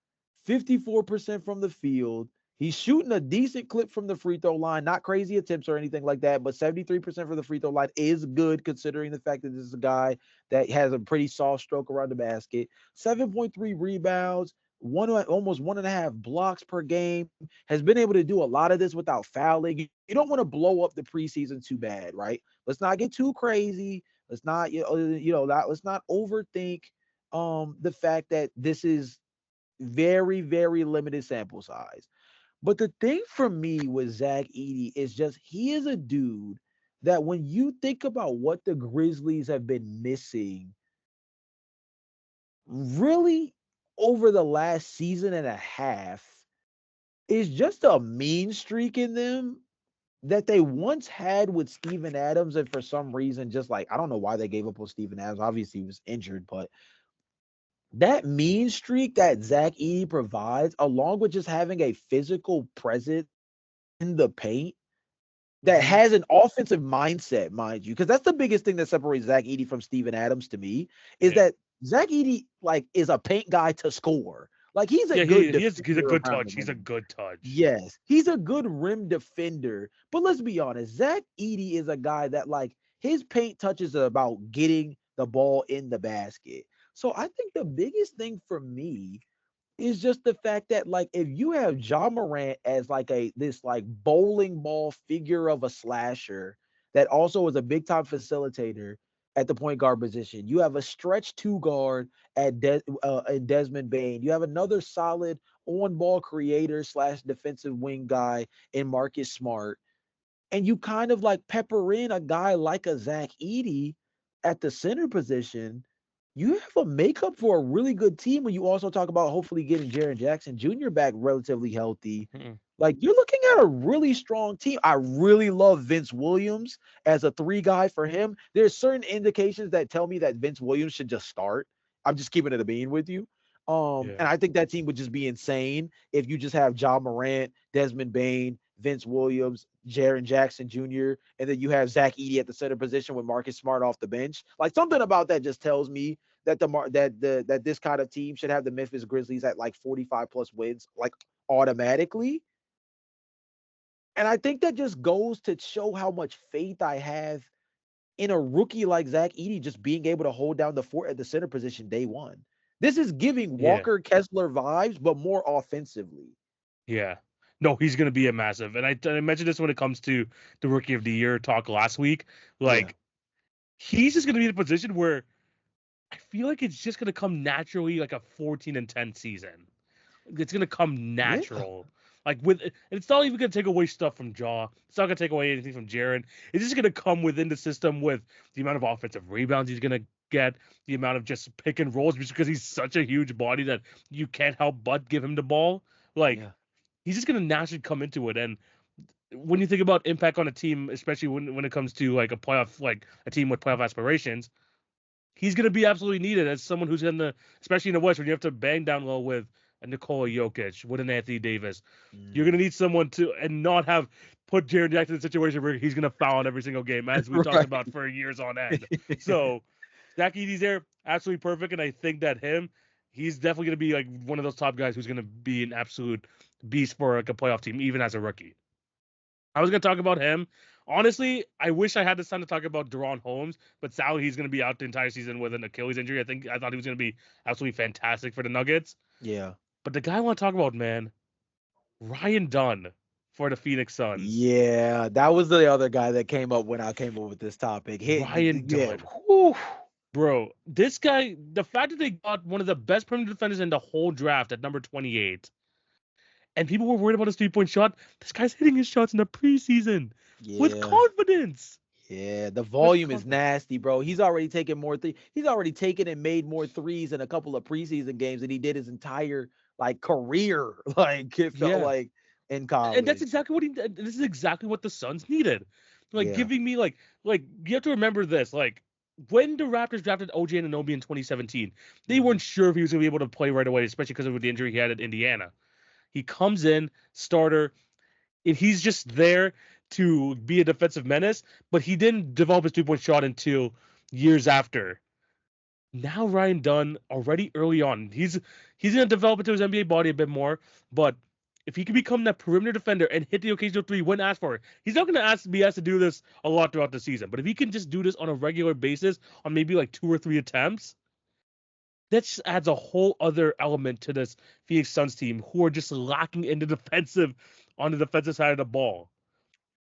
54% from the field. He's shooting a decent clip from the free throw line, not crazy attempts or anything like that, but 73% from the free throw line is good considering the fact that this is a guy that has a pretty soft stroke around the basket. 7.3 rebounds, almost 1.5 blocks per game, has been able to do a lot of this without fouling. You don't want to blow up the preseason too bad, right? Let's not get too crazy. Let's not, let's not overthink the fact that this is very, very limited sample size. But the thing for me with Zach Edey is just he is a dude that when you think about what the Grizzlies have been missing, really over the last season and a half, is just a mean streak in them that they once had with Steven Adams. And for some reason, just like, I don't know why they gave up on Steven Adams. Obviously, he was injured, but that mean streak that Zach Edey provides, along with just having a physical presence in the paint that Mm-hmm. has an offensive mindset, mind you, because that's the biggest thing that separates Zach Edey from Steven Adams to me, is Yeah. that Zach Edey like is a paint guy to score. Like, he's a Yeah, good he's a defender good around the touch. He's a rim. good touch. Yes, he's a good rim defender. But let's be honest, Zach Edey is a guy that, like, his paint touches are about getting the ball in the basket. So I think the biggest thing for me is just the fact that, like, if you have John Morant as like this like bowling ball figure of a slasher that also is a big time facilitator at the point guard position, you have a stretch two guard in Desmond Bain. You have another solid on ball creator slash defensive wing guy in Marcus Smart, and you kind of like pepper in a guy like a Zach Edey at the center position. You have a makeup for a really good team when you also talk about hopefully getting Jaren Jackson Jr. back relatively healthy. Mm-mm. Like, you're looking at a really strong team. I really love Vince Williams as a three guy for him. There's certain indications that tell me that Vince Williams should just start. I'm just keeping it a bean with you. Yeah. And I think that team would just be insane if you just have John Morant, Desmond Bain, Vince Williams, Jaren Jackson Jr., and then you have Zach Edey at the center position with Marcus Smart off the bench. Like, something about that just tells me that that this kind of team should have the Memphis Grizzlies at like 45 plus wins, like, automatically. And I think that just goes to show how much faith I have in a rookie like Zach Edey just being able to hold down the fort at the center position day one. This is giving Yeah. Walker Kessler vibes, but more offensively. Yeah. No, he's going to be a massive. And I mentioned this when it comes to the Rookie of the Year talk last week. Yeah. Like, he's just going to be in a position where I feel like it's just going to come naturally, like a 14-10 season. It's going to come Yeah. natural. Like, and it's not even going to take away stuff from Jaw. It's not going to take away anything from Jaren. It's just going to come within the system with the amount of offensive rebounds he's going to get, the amount of just pick and rolls, just because he's such a huge body that you can't help but give him the ball. Like, Yeah. he's just going to naturally come into it. And when you think about impact on a team, especially when it comes to like a playoff, like a team with playoff aspirations, he's going to be absolutely needed as someone who's in the, especially in the West, when you have to bang down low with a Nikola Jokic, with an Anthony Davis. You're going to need someone to, and not have put Jaren Jackson in a situation where he's going to foul in every single game, as we talked Right. about for years on end. So Zach Edey's there, absolutely perfect. And I think that he's definitely going to be like one of those top guys who's going to be an absolute beast for like a playoff team, even as a rookie. I was going to talk about him. Honestly, I wish I had this time to talk about Deron Holmes, but sadly he's going to be out the entire season with an Achilles injury. I thought he was going to be absolutely fantastic for the Nuggets. Yeah. But the guy I want to talk about, man, Ryan Dunn for the Phoenix Suns. Yeah. That was the other guy that came up when I came up with this topic. Ryan Yeah. Dunn. Whew. Bro, this guy, the fact that they got one of the best perimeter defenders in the whole draft at number 28, and people were worried about his 3-point shot, this guy's hitting his shots in the preseason with Yeah. confidence. Yeah, the With volume is confidence. nasty, bro. He's already taken more He's already taken and made more threes in a couple of preseason games than he did his entire like career. Like, it felt Yeah. like in And that's college. exactly what this is exactly what the Suns needed. Like, Yeah. giving me like you have to remember this. Like, when the Raptors drafted OJ Anunoby in 2017, they Mhm. weren't sure if he was going to be able to play right away, especially because of the injury he had at Indiana. He comes in, starter, and he's just there to be a defensive menace, but he didn't develop his 2 point shot until years after. Now Ryan Dunn already early on, he's gonna develop into his NBA body a bit more, but if he can become that perimeter defender and hit the occasional three when asked for it, he's not gonna be asked to do this a lot throughout the season. But if he can just do this on a regular basis on maybe like 2 or 3 attempts, that just adds a whole other element to this Phoenix Suns team who are just lacking in the defensive on the defensive side of the ball.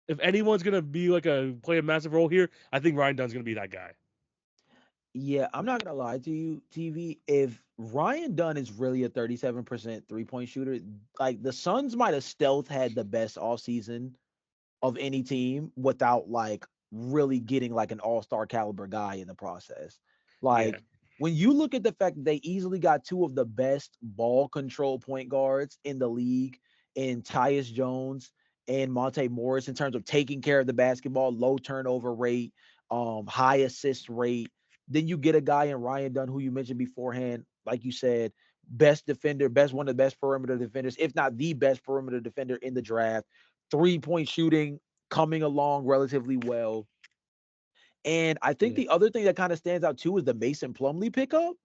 If anyone's gonna be like a play a massive role here, I think Ryan Dunn's gonna be that guy. Yeah, I'm not gonna lie to you, TV. If Ryan Dunn is really a 37% three-point shooter, like the Suns might have stealth had the best offseason of any team without like really getting like an all-star caliber guy in the process. Yeah, Like when you look at the fact that they easily got two of the best ball control point guards in the league in Tyus Jones and Monte Morris in terms of taking care of the basketball, low turnover rate, high assist rate, then you get a guy in Ryan Dunn who you mentioned beforehand, like you said, best defender, best one of the best perimeter defenders, if not the best perimeter defender in the draft, 3-point shooting coming along relatively well. And I think yeah. the other thing that kind of stands out too is the Mason Plumlee pickup.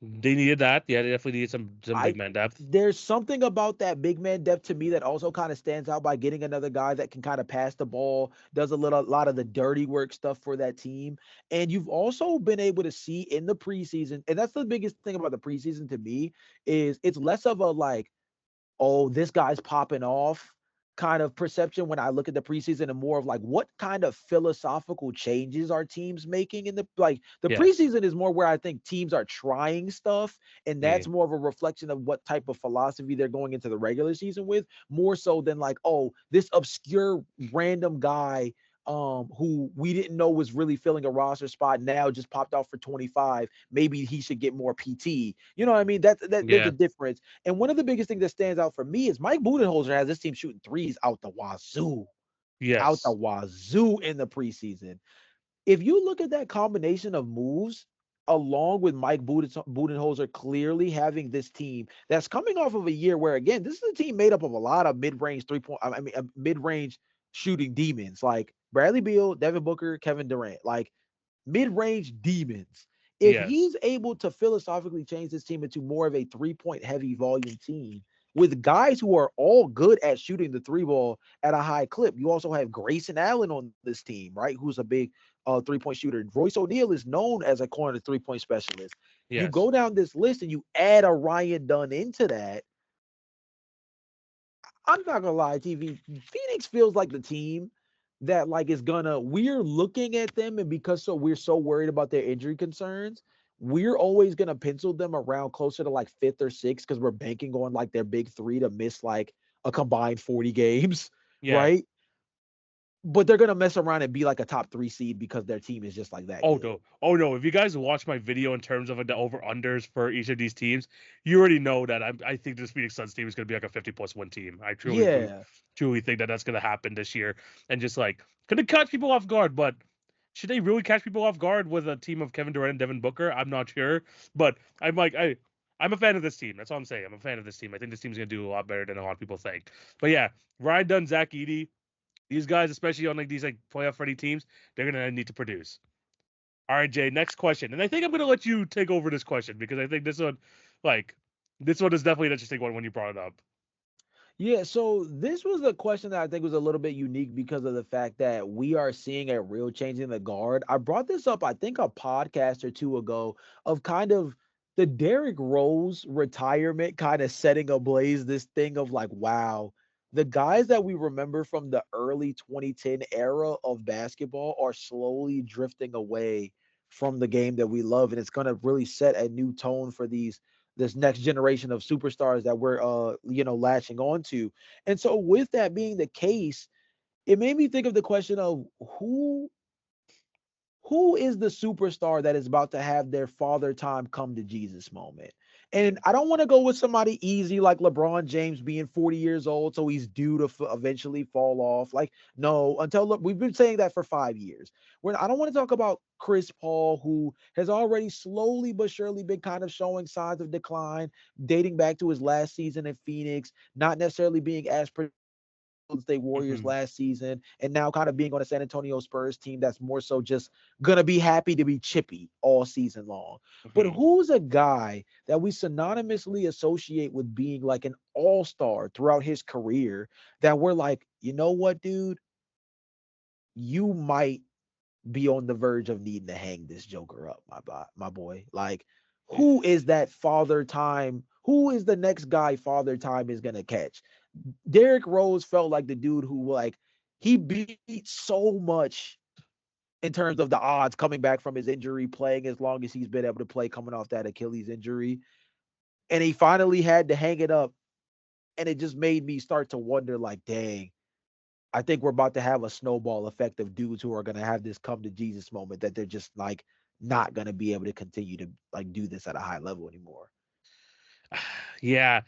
They needed that. Yeah, they definitely needed some big I man depth. There's something about that big man depth to me that also kind of stands out by getting another guy that can kind of pass the ball, does lot of the dirty work stuff for that team. And you've also been able to see in the preseason, and that's the biggest thing about the preseason to me, is it's less of a like, oh, this guy's popping off kind of perception when I look at the preseason, and more of like what kind of philosophical changes are teams making in the Yes. preseason is more where I think teams are trying stuff, and Yeah. that's more of a reflection of what type of philosophy they're going into the regular season with, more so than like, oh, this obscure random guy who we didn't know was really filling a roster spot now just popped off for 25. Maybe he should get more PT. You know what I mean? There's a Yeah. difference. And one of the biggest things that stands out for me is Mike Budenholzer has this team shooting threes out the Yes. wazoo in the preseason. If you look at that combination of moves, along with Budenholzer clearly having this team that's coming off of a year where, again, this is a team made up of a lot of mid-range three-point, I mean, mid-range shooting demons like Bradley Beal, Devin Booker, Kevin Durant. Like mid-range demons. If Yes. he's able to philosophically change this team into more of a three-point heavy volume team with guys who are all good at shooting the three ball at a high clip. You also have Grayson Allen on this team, right? Who's a big three-point shooter. Royce O'Neal is known as a corner three-point specialist. You Yes. go down this list and you add a Ryan Dunn into that. I'm not gonna lie, TV. Phoenix feels like the team that like is gonna. We're looking at them, and because we're so worried about their injury concerns, we're always gonna pencil them around closer to like fifth or sixth because we're banking on like their big three to miss like a combined 40 games, Yeah. right? But they're gonna mess around and be like a top three seed because their team is just like that Oh good. no. Oh no. If you guys watch my video in terms of the over unders for each of these teams, you already know that I think this Phoenix Suns team is going to be like a 50+ win team. I Yeah, truly think that that's going to happen this year. And just like, could it catch people off guard? But should they really catch people off guard with a team of Kevin Durant and Devin Booker? I'm not sure. But I'm a fan of this team. That's all I'm saying. I'm a fan of this team. I think this team's going to do a lot better than a lot of people think. But yeah, Ryan Dunn, Zach Edey, these guys, especially on like these like playoff ready teams, they're going to need to produce. All right, Jay, next question. And I think I'm going to let you take over this question because I think like, this one is definitely an interesting one when you brought it up. yeah. So this was a question that I think was a little bit unique because of the fact that we are seeing a real change in the guard. I brought this up, I think, a podcast or two ago of kind of the Derrick Rose retirement kind of setting ablaze this thing of like, wow, the guys that we remember from the early 2010 era of basketball are slowly drifting away from the game that we love. And it's going to really set a new tone for this next generation of superstars that we're latching on to. And so with that being the case, it made me think of the question of who is the superstar that is about to have their father time come to Jesus moment. And I don't want to go with somebody easy like LeBron James being 40 years old, so he's due to eventually fall off. Like, no, until look, we've been saying that for 5 years. I don't want to talk about Chris Paul, who has already slowly but surely been kind of showing signs of decline, dating back to his last season in Phoenix, not necessarily being as Golden State Warriors Hmm. last season, and now kind of being on a San Antonio Spurs team that's more so just gonna be happy to be chippy all season long. But Hmm. who's a guy that we synonymously associate with being like an all-star throughout his career that we're like, you know what, dude, you might be on the verge of needing to hang this Joker up, my boy. Like, who is that father time? Who is the next guy father time is gonna catch? Derrick Rose felt like the dude who like he beat so much in terms of the odds coming back from his injury, playing as long as he's been able to play coming off that Achilles injury. And he finally had to hang it up. And it just made me start to wonder, like, dang, I think we're about to have a snowball effect of dudes who are gonna have this come to Jesus moment that they're just like not gonna be able to continue to like do this at a high level anymore. Yeah.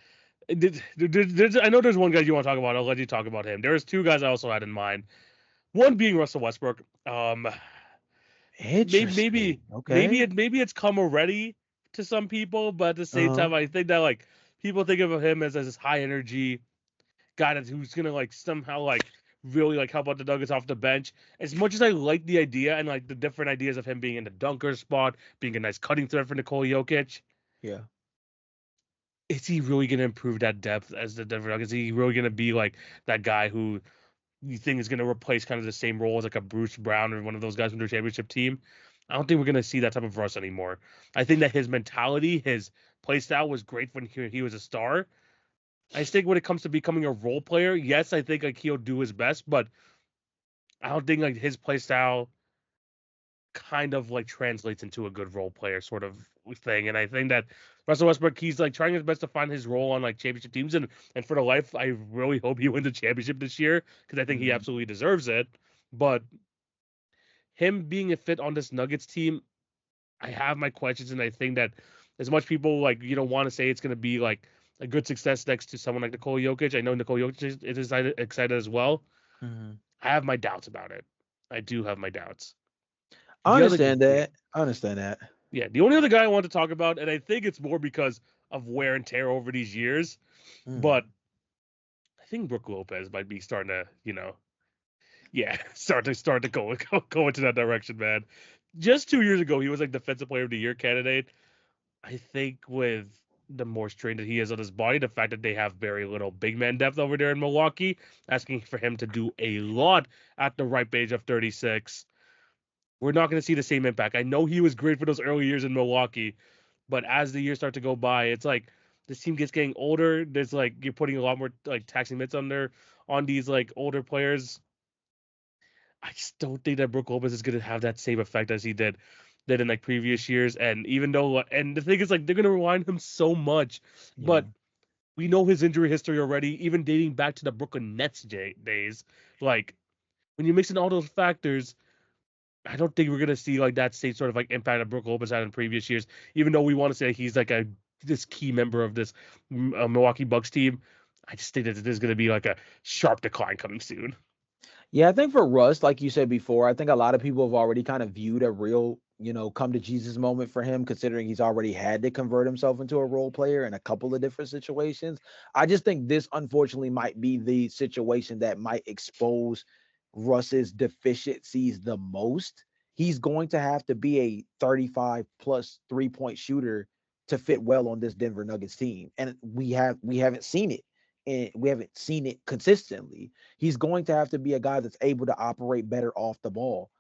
I know there's one guy you want to talk about. I'll let you talk about him. There's two guys I also had in mind. One being Russell Westbrook. Maybe maybe Interesting. Okay. maybe it's come already to some people, but at the same Uh-huh. time, I think that like people think of him as this high energy guy who's gonna like somehow like really like help out the Nuggets off the bench. As much as I like the idea and like the different ideas of him being in the dunker spot, being a nice cutting threat for Nikola Jokic, Yeah. is he really gonna improve that depth as the Denver Nuggets? Is he really gonna be like that guy who you think is gonna replace kind of the same role as like a Bruce Brown or one of those guys from their championship team? I don't think we're gonna see that type of Russ anymore. I think that his mentality, his play style was great when he was a star. I just think when it comes to becoming a role player, yes, I think like he'll do his best, but I don't think like his play style kind of like translates into a good role player sort of thing. And I think that Russell Westbrook, he's like trying his best to find his role on like championship teams, and for the life, I really hope he wins the championship this year because I think he Mhm. absolutely deserves it. But him being a fit on this Nuggets team, I have my questions, and I think that as much people like want to say it's going to be like a good success next to someone like Nikola Jokic. I know Nikola Jokic is excited as well. Mhm. I have my doubts about it. I do have my doubts. I The other, understand that. I understand that. yeah, the only other guy I want to talk about, and I think it's more because of wear and tear over these years, but Mm. I think Brook Lopez might be starting to, yeah, start to go into that direction, man. Just 2 years ago, he was like Defensive Player of the Year candidate. I think with the more strain that he is on his body, the fact that they have very little big man depth over there in Milwaukee, asking for him to do a lot at the ripe age of 36, we're not going to see the same impact. I know he was great for those early years in Milwaukee, but as the years start to go by, it's like this team gets getting older. There's like you're putting a lot more like taxing mitts on these like older players. I just don't think that Brook Lopez is gonna have that same effect as he did in like previous years. And even though and the thing is like they're gonna rewind him so much, Yeah. but we know his injury history already, even dating back to the Brooklyn Nets days. Like when you mix in all those factors, I don't think we're gonna see like that same sort of like impact that Brook Lopez had in previous years. Even though we want to say he's like a this key member of this Milwaukee Bucks team, I just think that there's gonna be like a sharp decline coming soon. Yeah, I think for Russ, like you said before, I think a lot of people have already kind of viewed a real, come to Jesus moment for him, considering he's already had to convert himself into a role player in a couple of different situations. I just think this, unfortunately, might be the situation that might expose Russ's deficiencies the most. He's going to have to be a 35 plus 3-point shooter to fit well on this Denver Nuggets team. And we haven't seen it. And we haven't seen it consistently. He's going to have to be a guy that's able to operate better off the ball.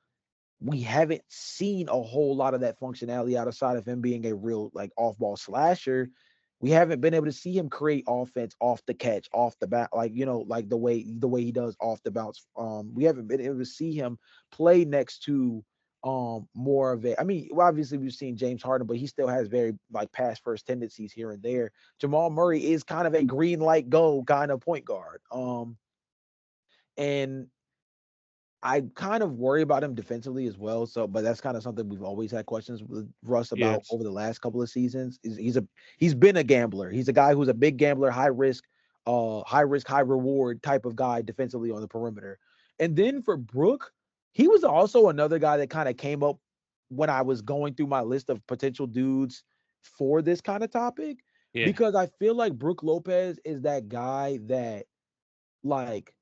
We haven't seen a whole lot of that functionality outside of him being a real like off-ball slasher. We haven't been able to see him create offense off the catch, off the bat, like like the way he does off the bounce. We haven't been able to see him play next to more of it. I mean, well, obviously we've seen James Harden, but he still has very like pass first tendencies here and there. Jamal Murray is kind of a green light go kind of point guard. And I kind of worry about him defensively as well. So, but that's kind of something we've always had questions with Russ about Yes. over the last couple of seasons. He's been a gambler. He's a guy who's a big gambler, high risk, high reward type of guy defensively on the perimeter. And then for Brook, he was also another guy that kind of came up when I was going through my list of potential dudes for this kind of topic, Yeah. because I feel like Brook Lopez is that guy that, like,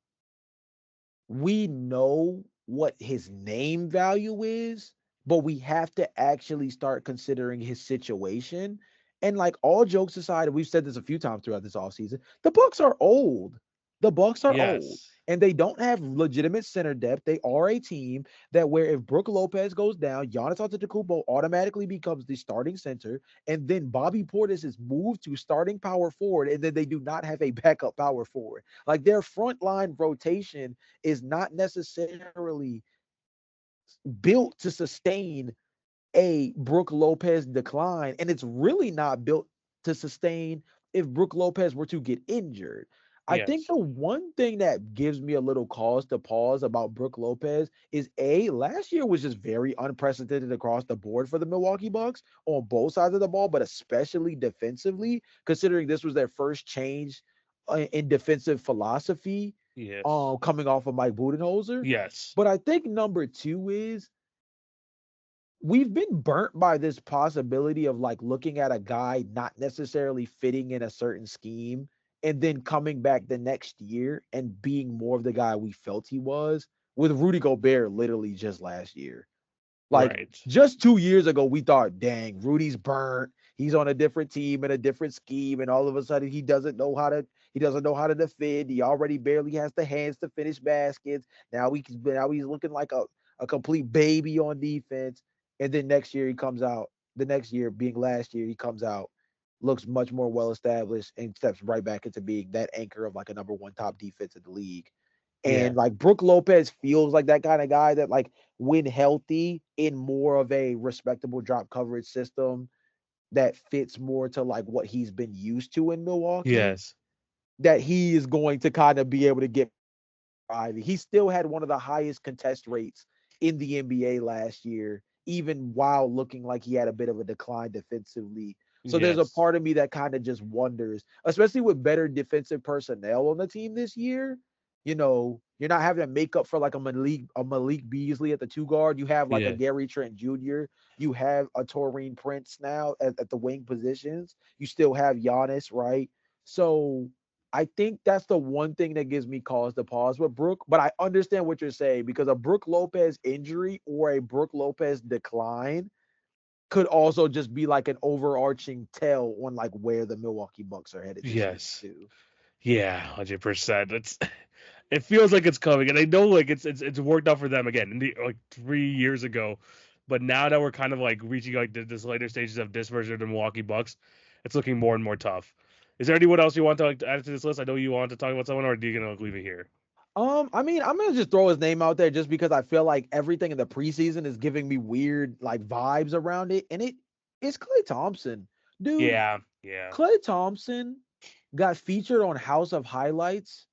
we know what his name value is, but we have to actually start considering his situation. And like, all jokes aside, and we've said this a few times throughout this offseason, the Bucks are old. The Bucks are old. Yes. And they don't have legitimate center depth. They are a team that, where if Brook Lopez goes down, Giannis Antetokounmpo automatically becomes the starting center, and then Bobby Portis is moved to starting power forward, and then they do not have a backup power forward. Like, their front line rotation is not necessarily built to sustain a Brook Lopez decline, and it's really not built to sustain if Brook Lopez were to get injured. I think Yes. the one thing that gives me a little cause to pause about Brook Lopez is, A, last year was just very unprecedented across the board for the Milwaukee Bucks on both sides of the ball, but especially defensively, considering this was their first change in defensive philosophy, Yes. coming off of Mike Budenholzer. Yes. But I think number two is, we've been burnt by this possibility of like looking at a guy not necessarily fitting in a certain scheme and then coming back the next year and being more of the guy we felt he was, with Rudy Gobert literally just last year. Like, Right. just 2 years ago, we thought, dang, Rudy's burnt. He's on a different team and a different scheme, and all of a sudden he doesn't know how to defend. He already barely has the hands to finish baskets. Now he's looking like a complete baby on defense. And then next year he comes out, the next year being last year, he comes out, looks much more well established, and steps right back into being that anchor of like a number one top defense in the league. Yeah. And like, Brook Lopez feels like that kind of guy that, like, when healthy in more of a respectable drop coverage system that fits more to like what he's been used to in Milwaukee, Yes. that he is going to kind of be able to get Ivy. He still had one of the highest contest rates in the NBA last year, even while looking like he had a bit of a decline defensively. So there's a Yes. part of me that kind of just wonders, especially with better defensive personnel on the team this year. You're not having to make up for like a Malik Beasley at the two guard. You have like a Yeah. Gary Trent Jr. You have a Taurine Prince now at the wing positions. You still have Giannis, right? So I think that's the one thing that gives me cause to pause with Brook. But I understand what you're saying, because a Brook Lopez injury or a Brook Lopez decline could also just be like an overarching tell on like where the Milwaukee Bucks are headed this season Yes. too. Yeah. 100%. It's. It feels like it's coming, and I know like it's worked out for them again in the like 3 years ago, but now that we're kind of like reaching like this later stages of this version of the Milwaukee Bucks, it's looking more and more tough. Is there anyone else you want to like add to this list? I know you want to talk about someone, or are you gonna like, leave it here? I mean, I'm gonna just throw his name out there just because I feel like everything in the preseason is giving me weird like vibes around it, and it's Klay Thompson, dude. Yeah. Yeah. Klay Thompson got featured on House of Highlights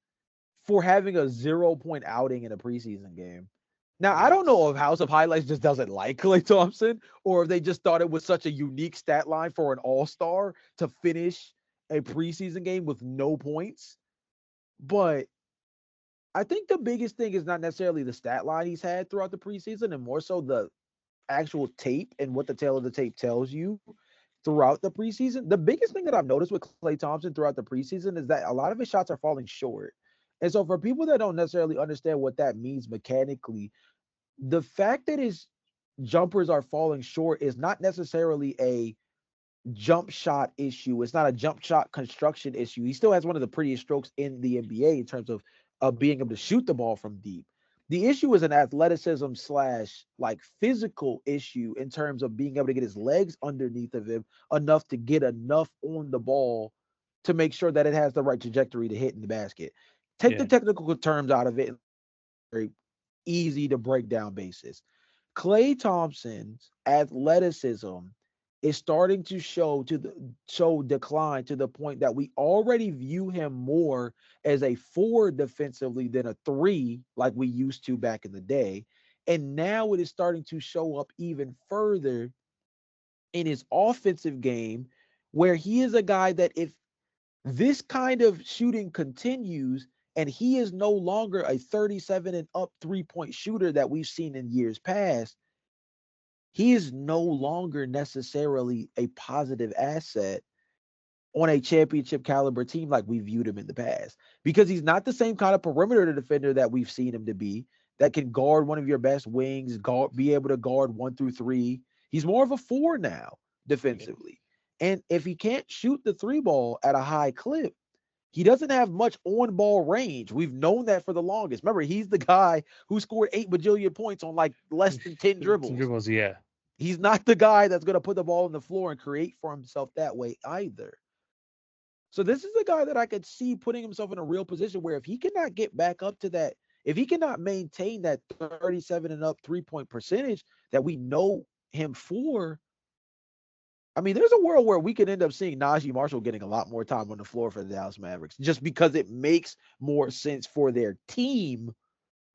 for having a 0 point outing in a preseason game. Now, I don't know Yes. if House of Highlights just doesn't like Klay Thompson, or if they just thought it was such a unique stat line for an all-star to finish a preseason game with no points. But I think the biggest thing is not necessarily the stat line he's had throughout the preseason, and more so the actual tape and what the tail of the tape tells you throughout the preseason. The biggest thing that I've noticed with Klay Thompson throughout the preseason is that a lot of his shots are falling short. And so, for people that don't necessarily understand what that means mechanically, the fact that his jumpers are falling short is not necessarily a jump shot issue. It's not a jump shot construction issue. He still has one of the prettiest strokes in the NBA in terms of being able to shoot the ball from deep. The issue is an athleticism slash like physical issue in terms of being able to get his legs underneath of him enough to get enough on the ball to make sure that it has the right trajectory to hit in the basket. Take the Yeah. technical terms out of it, very easy to break down basis. Klay Thompson's athleticism is starting to show decline to the point that we already view him more as a 4 defensively than a 3 like we used to back in the day. And now it is starting to show up even further in his offensive game, where he is a guy that if this kind of shooting continues and he is no longer a 37 and up 3-point shooter that we've seen in years past, he is no longer necessarily a positive asset on a championship caliber team like we viewed him in the past, because he's not the same kind of perimeter defender that we've seen him to be, that can guard one of your best wings, be able to guard 1 through 3. He's more of a 4 now defensively. And if he can't shoot the 3 ball at a high clip, he doesn't have much on ball range. We've known that for the longest. Remember, he's the guy who scored 8 bajillion points on like less than 10 Some dribbles. dribbles, yeah. He's not the guy that's going to put the ball on the floor and create for himself that way either. So this is a guy that I could see putting himself in a real position where if he cannot get back up to that, if he cannot maintain that 37 and up 3-point percentage that we know him for, I mean, there's a world where we could end up seeing Najee Marshall getting a lot more time on the floor for the Dallas Mavericks, just because it makes more sense for their team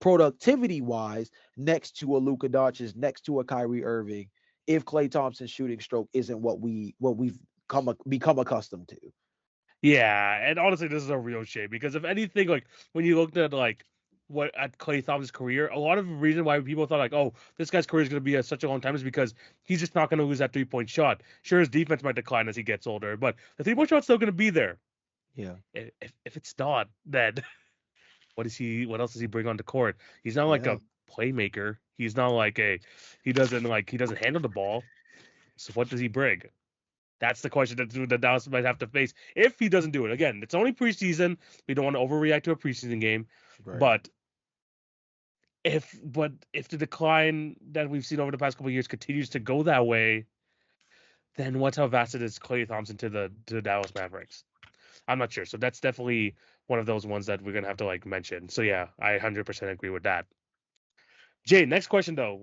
productivity wise next to a Luka Doncic, next to a Kyrie Irving, if Klay Thompson's shooting stroke isn't what we've become accustomed to. Yeah, and honestly, this is a real shame because if anything, like when you looked at like what at Klay Thompson's career, a lot of the reason why people thought like, oh, this guy's career is going to be such a long time is because he's just not going to lose that 3-point shot. Sure, his defense might decline as he gets older, but the 3-point shot's still going to be there. Yeah. If it's not, then what is he? What else does he bring onto court? He's not like Yeah. a playmaker. He's not like a he doesn't handle the ball. So what does he bring? That's the question that Dallas might have to face if he doesn't do it. Again, it's only preseason. We don't want to overreact to a preseason game, Right. but if the decline that we've seen over the past couple of years continues to go that way, then what's how vast it is Klay Thompson to the Dallas Mavericks? I'm not sure. So that's definitely one of those ones that we're gonna have to like mention. So yeah, I 100% agree with that. Jay, next question though.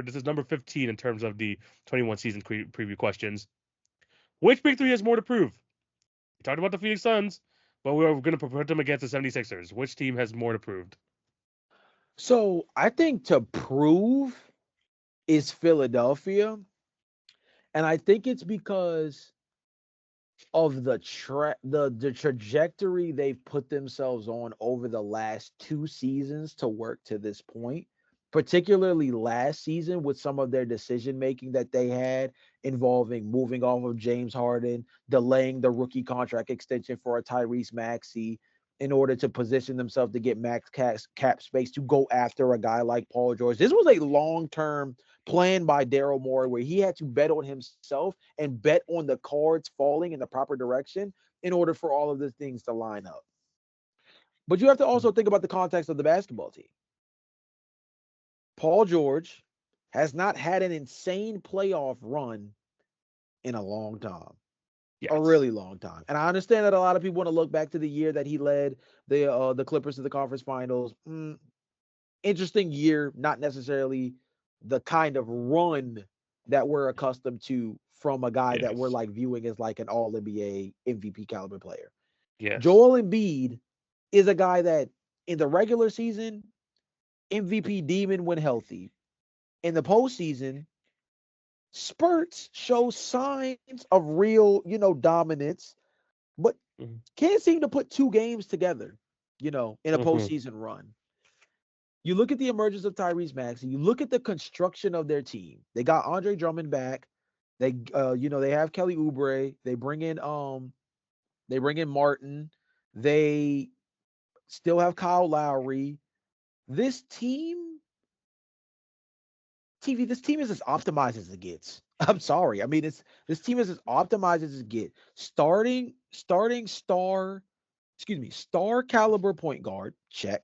This is number 15 in terms of the 21 season preview questions. Which big three has more to prove? We talked about the Phoenix Suns, but we're going to put them against the 76ers. Which team has more to prove? So I think to prove is Philadelphia. And I think it's because of the trajectory they've put themselves on over the last 2 seasons to work to this point, particularly last season with some of their decision making that they had involving moving off of James Harden, delaying the rookie contract extension for a Tyrese Maxey in order to position themselves to get max cap space to go after a guy like Paul George. This was a long-term plan by Daryl Morey where he had to bet on himself and bet on the cards falling in the proper direction in order for all of the things to line up. But you have to also think about the context of the basketball team. Paul George has not had an insane playoff run in a long time. Yes. A really long time. And I understand that a lot of people want to look back to the year that he led the Clippers to the conference finals. Interesting year, not necessarily the kind of run that we're accustomed to from a guy that we're like viewing as like an all NBA MVP caliber player. Yes. Joel Embiid is a guy that in the regular season, MVP demon when healthy. In the postseason, spurts show signs of real, dominance, but can't seem to put 2 games together, in a postseason run. You look at the emergence of Tyrese Maxey. You look at the construction of their team. They got Andre Drummond back. They, they have Kelly Oubre. They bring in Martin. They still have Kyle Lowry. This team this team is as optimized as it gets. I'm sorry. I mean, this team is as optimized as it gets. Starting star caliber point guard, check.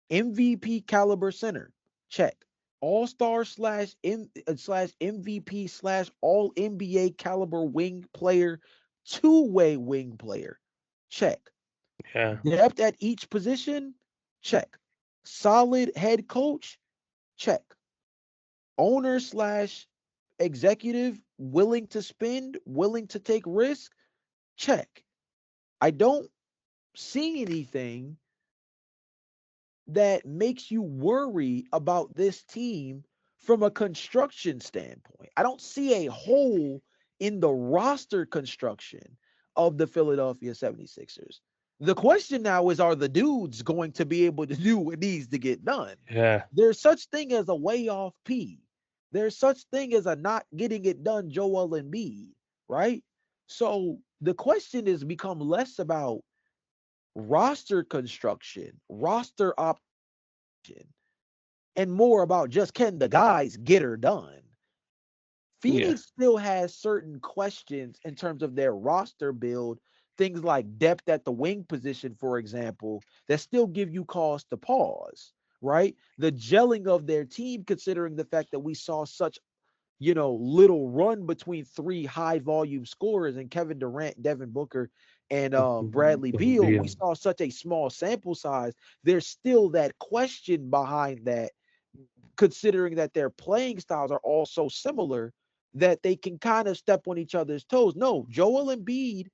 MVP caliber center, check. All-star slash MVP slash all NBA caliber wing player, two-way wing player, check. Yeah. Depth at each position, check. Solid head coach, check. Owner slash executive, willing to spend, willing to take risk, check. I don't see anything that makes you worry about this team from a construction standpoint. I don't see a hole in the roster construction of the Philadelphia 76ers. The question now is, are the dudes going to be able to do what needs to get done? Yeah. There's such thing as a way off P. There's such thing as a not getting it done Joel Embiid, right? So the question is become less about roster construction, roster option, and more about just can the guys get her done. Yeah. Phoenix still has certain questions in terms of their roster build, things like depth at the wing position, for example, that still give you cause to pause, right? The gelling of their team, considering the fact that we saw such, little run between three high volume scorers and Kevin Durant, Devin Booker, and Bradley Beal. We saw such a small sample size. There's still that question behind that, considering that their playing styles are all so similar that they can kind of step on each other's toes. No, Joel Embiid,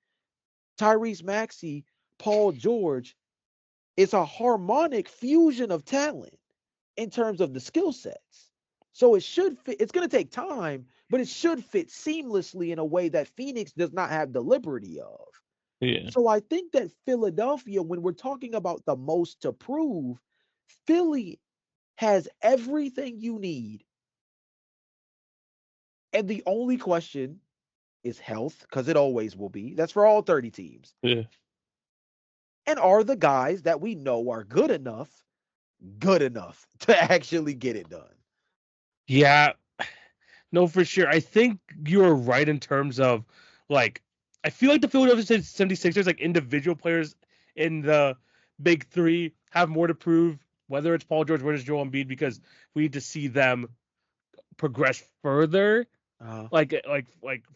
Tyrese Maxey, Paul George, it's a harmonic fusion of talent in terms of the skill sets. So it should fit. It's going to take time, but it should fit seamlessly in a way that Phoenix does not have the liberty of. Yeah. So I think that Philadelphia, when we're talking about the most to prove, Philly has everything you need. And the only question is health, because it always will be. That's for all 30 teams. Yeah. And are the guys that we know are good enough to actually get it done? Yeah. No, for sure. I think you're right in terms of, like, I feel like the Philadelphia 76ers, like, individual players in the big three have more to prove, whether it's Paul George, whether it's Joel Embiid, because we need to see them progress further, Uh, like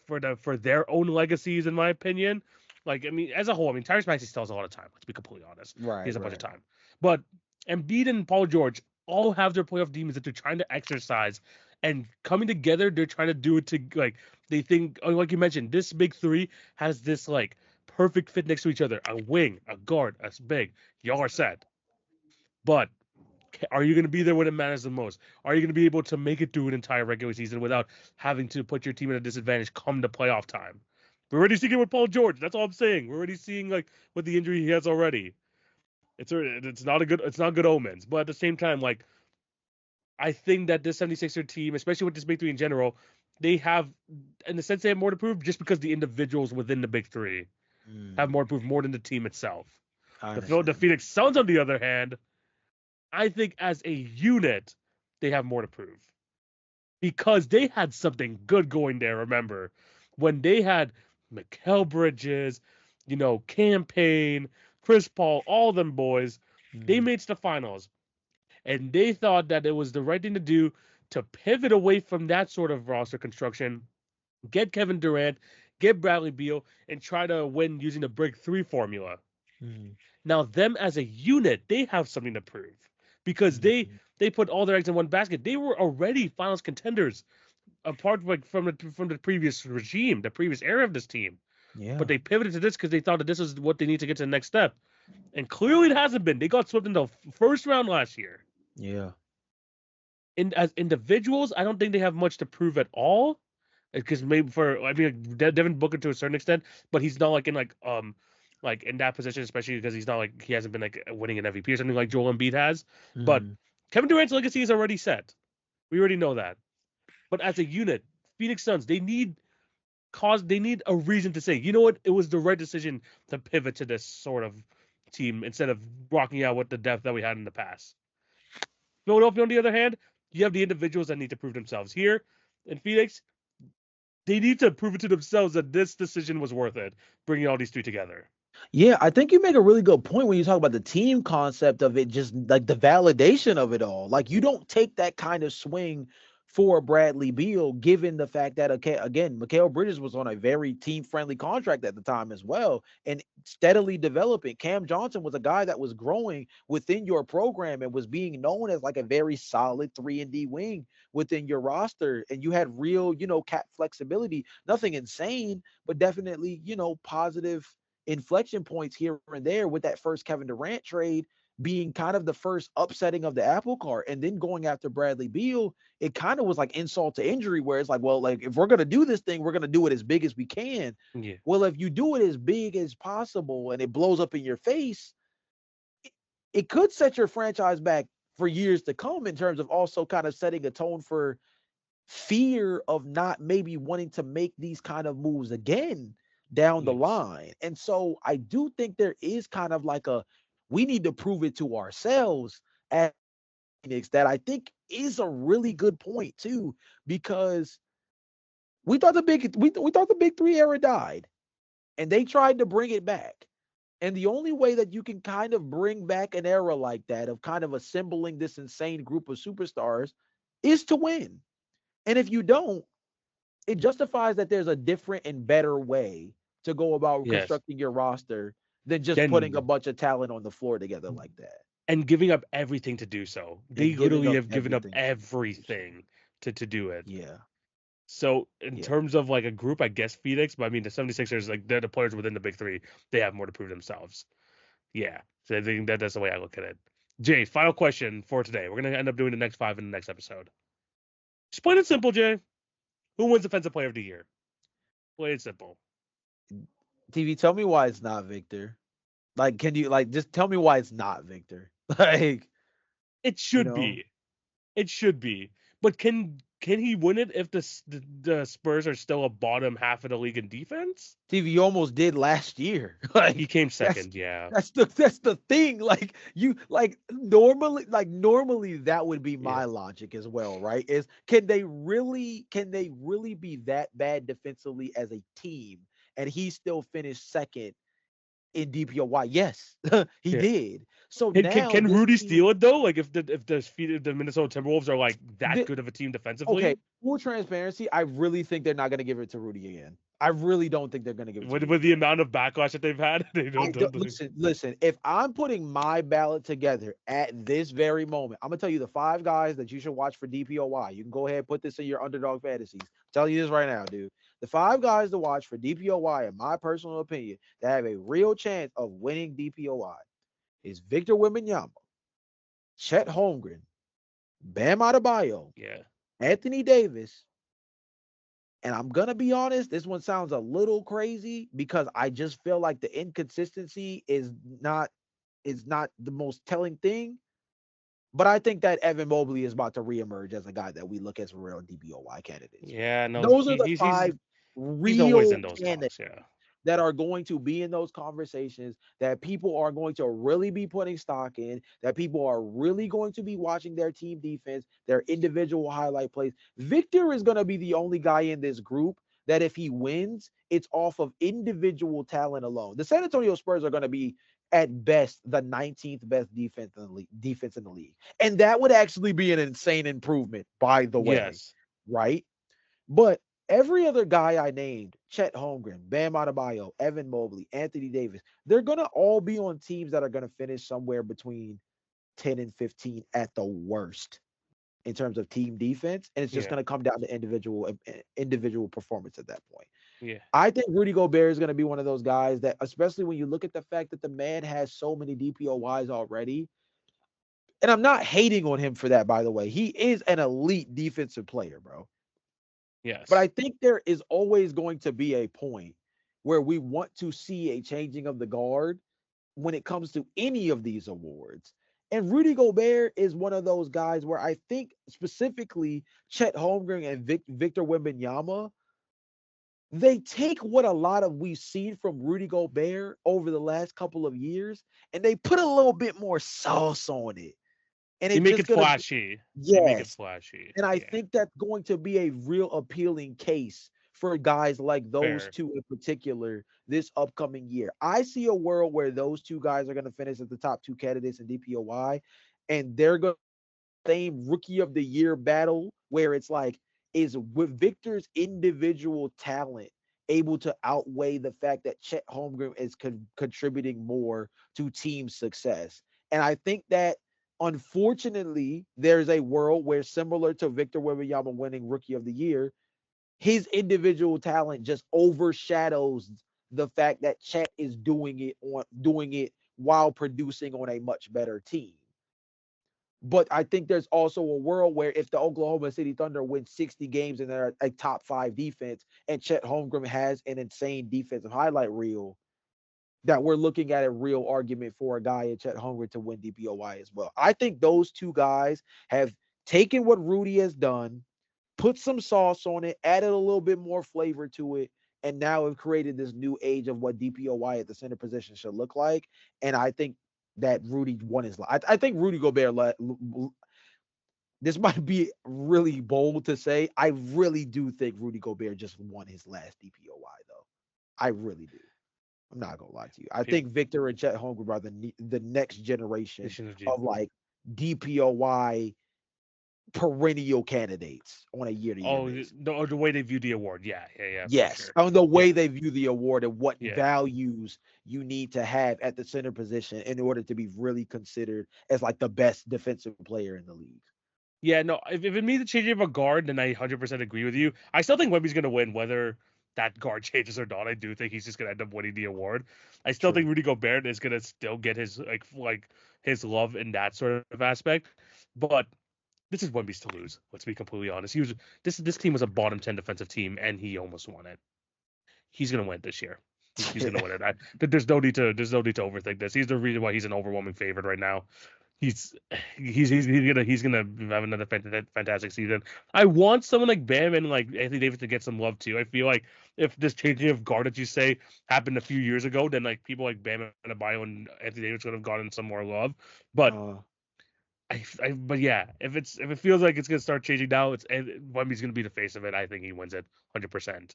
for their own legacies, in my opinion. Like, I mean, as a whole, I mean, Tyrese Maxey still has a lot of time. Let's be completely honest. He right, has a bunch of right. time, but Embiid and Paul George all have their playoff demons that they're trying to exercise, and coming together, they're trying to do it to, like, they think, oh, like you mentioned, this big three has this, like, perfect fit next to each other: a wing, a guard, a big. Y'all are set, but are you going to be there when it matters the most? Are you going to be able to make it through an entire regular season without having to put your team at a disadvantage come to playoff time? We're already seeing it with Paul George. That's all I'm saying. We're already seeing, like, with the injury he has already. It's not good omens. But at the same time, like, I think that this 76er team, especially with this big three in general, they have, in the sense, they have more to prove just because the individuals within the big three have more to prove, more than the team itself. I The understand. Phoenix Suns, on the other hand, I think as a unit, they have more to prove because they had something good going there. Remember when they had Mikal Bridges, Campaign, Chris Paul, all them boys, they Mhm. made it to the finals, and they thought that it was the right thing to do to pivot away from that sort of roster construction, get Kevin Durant, get Bradley Beal, and try to win using the Break Three formula. Mhm. Now, them as a unit, they have something to prove because they Mhm. they put all their eggs in one basket. They were already finals contenders, apart, like, from the previous regime, the previous era of this team. But Yeah. they pivoted to this because they thought that this was what they need to get to the next step. And clearly, it hasn't been. They got swept in the first round last year. Yeah. As individuals, I don't think they have much to prove at all. Because maybe like, Devin Booker to a certain extent, but he's not like in that position, especially because he's not, like, he hasn't been, like, winning an MVP or something like Joel Embiid has. But Mhm. Kevin Durant's legacy is already set. We already know that. But as a unit, Phoenix Suns, they need a reason to say, you know what, it was the right decision to pivot to this sort of team instead of rocking out with the depth that we had in the past. Philadelphia, on the other hand, you have the individuals that need to prove themselves. Here in Phoenix, they need to prove it to themselves that this decision was worth it, bringing all these three together. Yeah, I think you make a really good point when you talk about the team concept of it, just like the validation of it all. Like you don't take that kind of swing for Bradley Beal, given the fact that, okay, again, Mikal Bridges was on a very team-friendly contract at the time as well, and steadily developing. Cam Johnson was a guy that was growing within your program and was being known as like a very solid 3-and-D wing within your roster. And you had real, cap flexibility, nothing insane, but definitely, positive inflection points here and there with that first Kevin Durant trade being kind of the first upsetting of the apple cart, and then going after Bradley Beal, it kind of was like insult to injury, where it's like, well, like if we're gonna do this thing, we're gonna do it as big as we can. Yeah. Well, if you do it as big as possible and it blows up in your face, it could set your franchise back for years to come, in terms of also kind of setting a tone for fear of not maybe wanting to make these kind of moves again down the Yes. line. And so I do think there is kind of like a, we need to prove it to ourselves as Phoenix, that I think is a really good point too, because we thought the big three era died, and they tried to bring it back. And the only way that you can kind of bring back an era like that, of kind of assembling this insane group of superstars, is to win. And if you don't, it justifies that there's a different and better way to go about Yes. constructing your roster than just putting a Then bunch of talent on the floor together like that and giving up everything to do so. They and giving literally up have given up everything. everything to do it. Yeah, So in yeah, terms of like a group, I guess Phoenix, but I mean the 76ers, like they're the players within the big three. They have more to prove themselves. Yeah. So I think that's the way I look at it. Jay, final question for today. We're gonna end up doing the next five in the next episode. Just plain and simple, Jay. Who wins Defensive Player of the Year? Plain and simple. TV, tell me why it's not Victor. Like, can you like just tell me why it's not Victor? Like, It you should know, be. It should be. But can he win it if the Spurs are still a bottom half of the league in defense? TV, you almost did last year. He Like, came that's second, yeah. that's the thing. Like, you like normally that would be Yeah. my logic as well, right? Is can they really be that bad defensively as a team, and he still finished second in DPOY? Yes, he Yeah. did. So Can, can now can this Rudy team, steal it though? Like if the Minnesota Timberwolves are like that the, good of a team okay, defensively, full transparency, I really think they're not going to give it to Rudy again. I really don't think they're going to give it to with Rudy the again. amount of backlash that they've had, they I don't don't, don't do. listen. If I'm putting my ballot together at this very moment, I'm gonna tell you the 5 guys that you should watch for DPOY. You can go ahead and put this in your underdog fantasies. I'm telling you this right now, dude. The 5 guys to watch for DPOY, in my personal opinion, that have a real chance of winning DPOY is Victor Wembanyama, Chet Holmgren, Bam Adebayo, Yeah. Anthony Davis, and I'm gonna be honest, this one sounds a little crazy because I just feel like the inconsistency is not the most telling thing. But I think that Evan Mobley is about to reemerge as a guy that we look as real DBOY candidates. Yeah, no, Those are the he's 5 he's always real in those candidates talks, yeah. that are going to be in those conversations, that people are going to really be putting stock in, that people are really going to be watching their team defense, their individual highlight plays. Victor is going to be the only guy in this group that if he wins, it's off of individual talent alone. The San Antonio Spurs are going to be at best the 19th best defense in the league. And that would actually be an insane improvement, by the way, Yes. right? But every other guy I named, Chet Holmgren, Bam Adebayo, Evan Mobley, Anthony Davis, they're going to all be on teams that are going to finish somewhere between 10 and 15 at the worst in terms of team defense. And it's just Yeah. going to come down to individual performance at that point. Yeah. I think Rudy Gobert is going to be one of those guys that, especially when you look at the fact that the man has so many DPOYs already. And I'm not hating on him for that, by the way. He is an elite defensive player, bro. But Yes. I think there is always going to be a point where we want to see a changing of the guard when it comes to any of these awards. And Rudy Gobert is one of those guys where I think specifically Chet Holmgren and Victor Wembanyama, they take what a lot of we've seen from Rudy Gobert over the last couple of years and they put a little bit more sauce on it. And They it's make just it gonna be, flashy. They make it yes. flashy. And I Yeah. think that's going to be a real appealing case for guys like those Fair. two in particular this upcoming year. I see a world where those two guys are going to finish as the top 2 candidates in DPOY, and they're going same rookie of the year battle where it's like, is with Victor's individual talent able to outweigh the fact that Chet Holmgren is contributing more to team success? And I think that unfortunately, there's a world where, similar to Victor Wembanyama winning Rookie of the Year, his individual talent just overshadows the fact that Chet is doing it while producing on a much better team. But I think there's also a world where if the Oklahoma City Thunder win 60 games and they're a top 5 defense and Chet Holmgren has an insane defensive highlight reel, that we're looking at a real argument for a guy in Chet Holmgren to win DPOY as well. I think those two guys have taken what Rudy has done, put some sauce on it, added a little bit more flavor to it, and now have created this new age of what DPOY at the center position should look like. And I think that Rudy won his life. I think Rudy Gobert, this might be really bold to say. I really do think Rudy Gobert just won his last DPOY, though. I really do. I'm not gonna lie to you. I think Victor and Chet Holmgren are the next generation of like DPOY perennial candidates on a year-to-year basis. The way they view the award. Yeah. Yes, for sure. on the way they view the award and what Yeah. values you need to have at the center position in order to be really considered as like the best defensive player in the league. Yeah, no, if it means the changing of a guard, then I 100% agree with you. I still think Wemby's going to win whether that guard changes or not. I do think he's just going to end up winning the award. I still think Rudy Gobert is going to still get his like his love in that sort of aspect. But this is Wemby's to lose. Let's be completely honest. This team was a bottom 10 defensive team, and he almost won it. He's going to win it this year. He's going to win it. There's no need to overthink this. He's the reason why he's an overwhelming favorite right now. He's gonna have another fantastic season. I want someone like Bam and like Anthony Davis to get some love too. I feel like if this changing of guard that you say happened a few years ago, then like people like Bam and Adebayo and Anthony Davis would have gotten some more love. But but yeah, if it feels like it's gonna start changing now, Wemby's gonna be the face of it. I think he wins it 100%.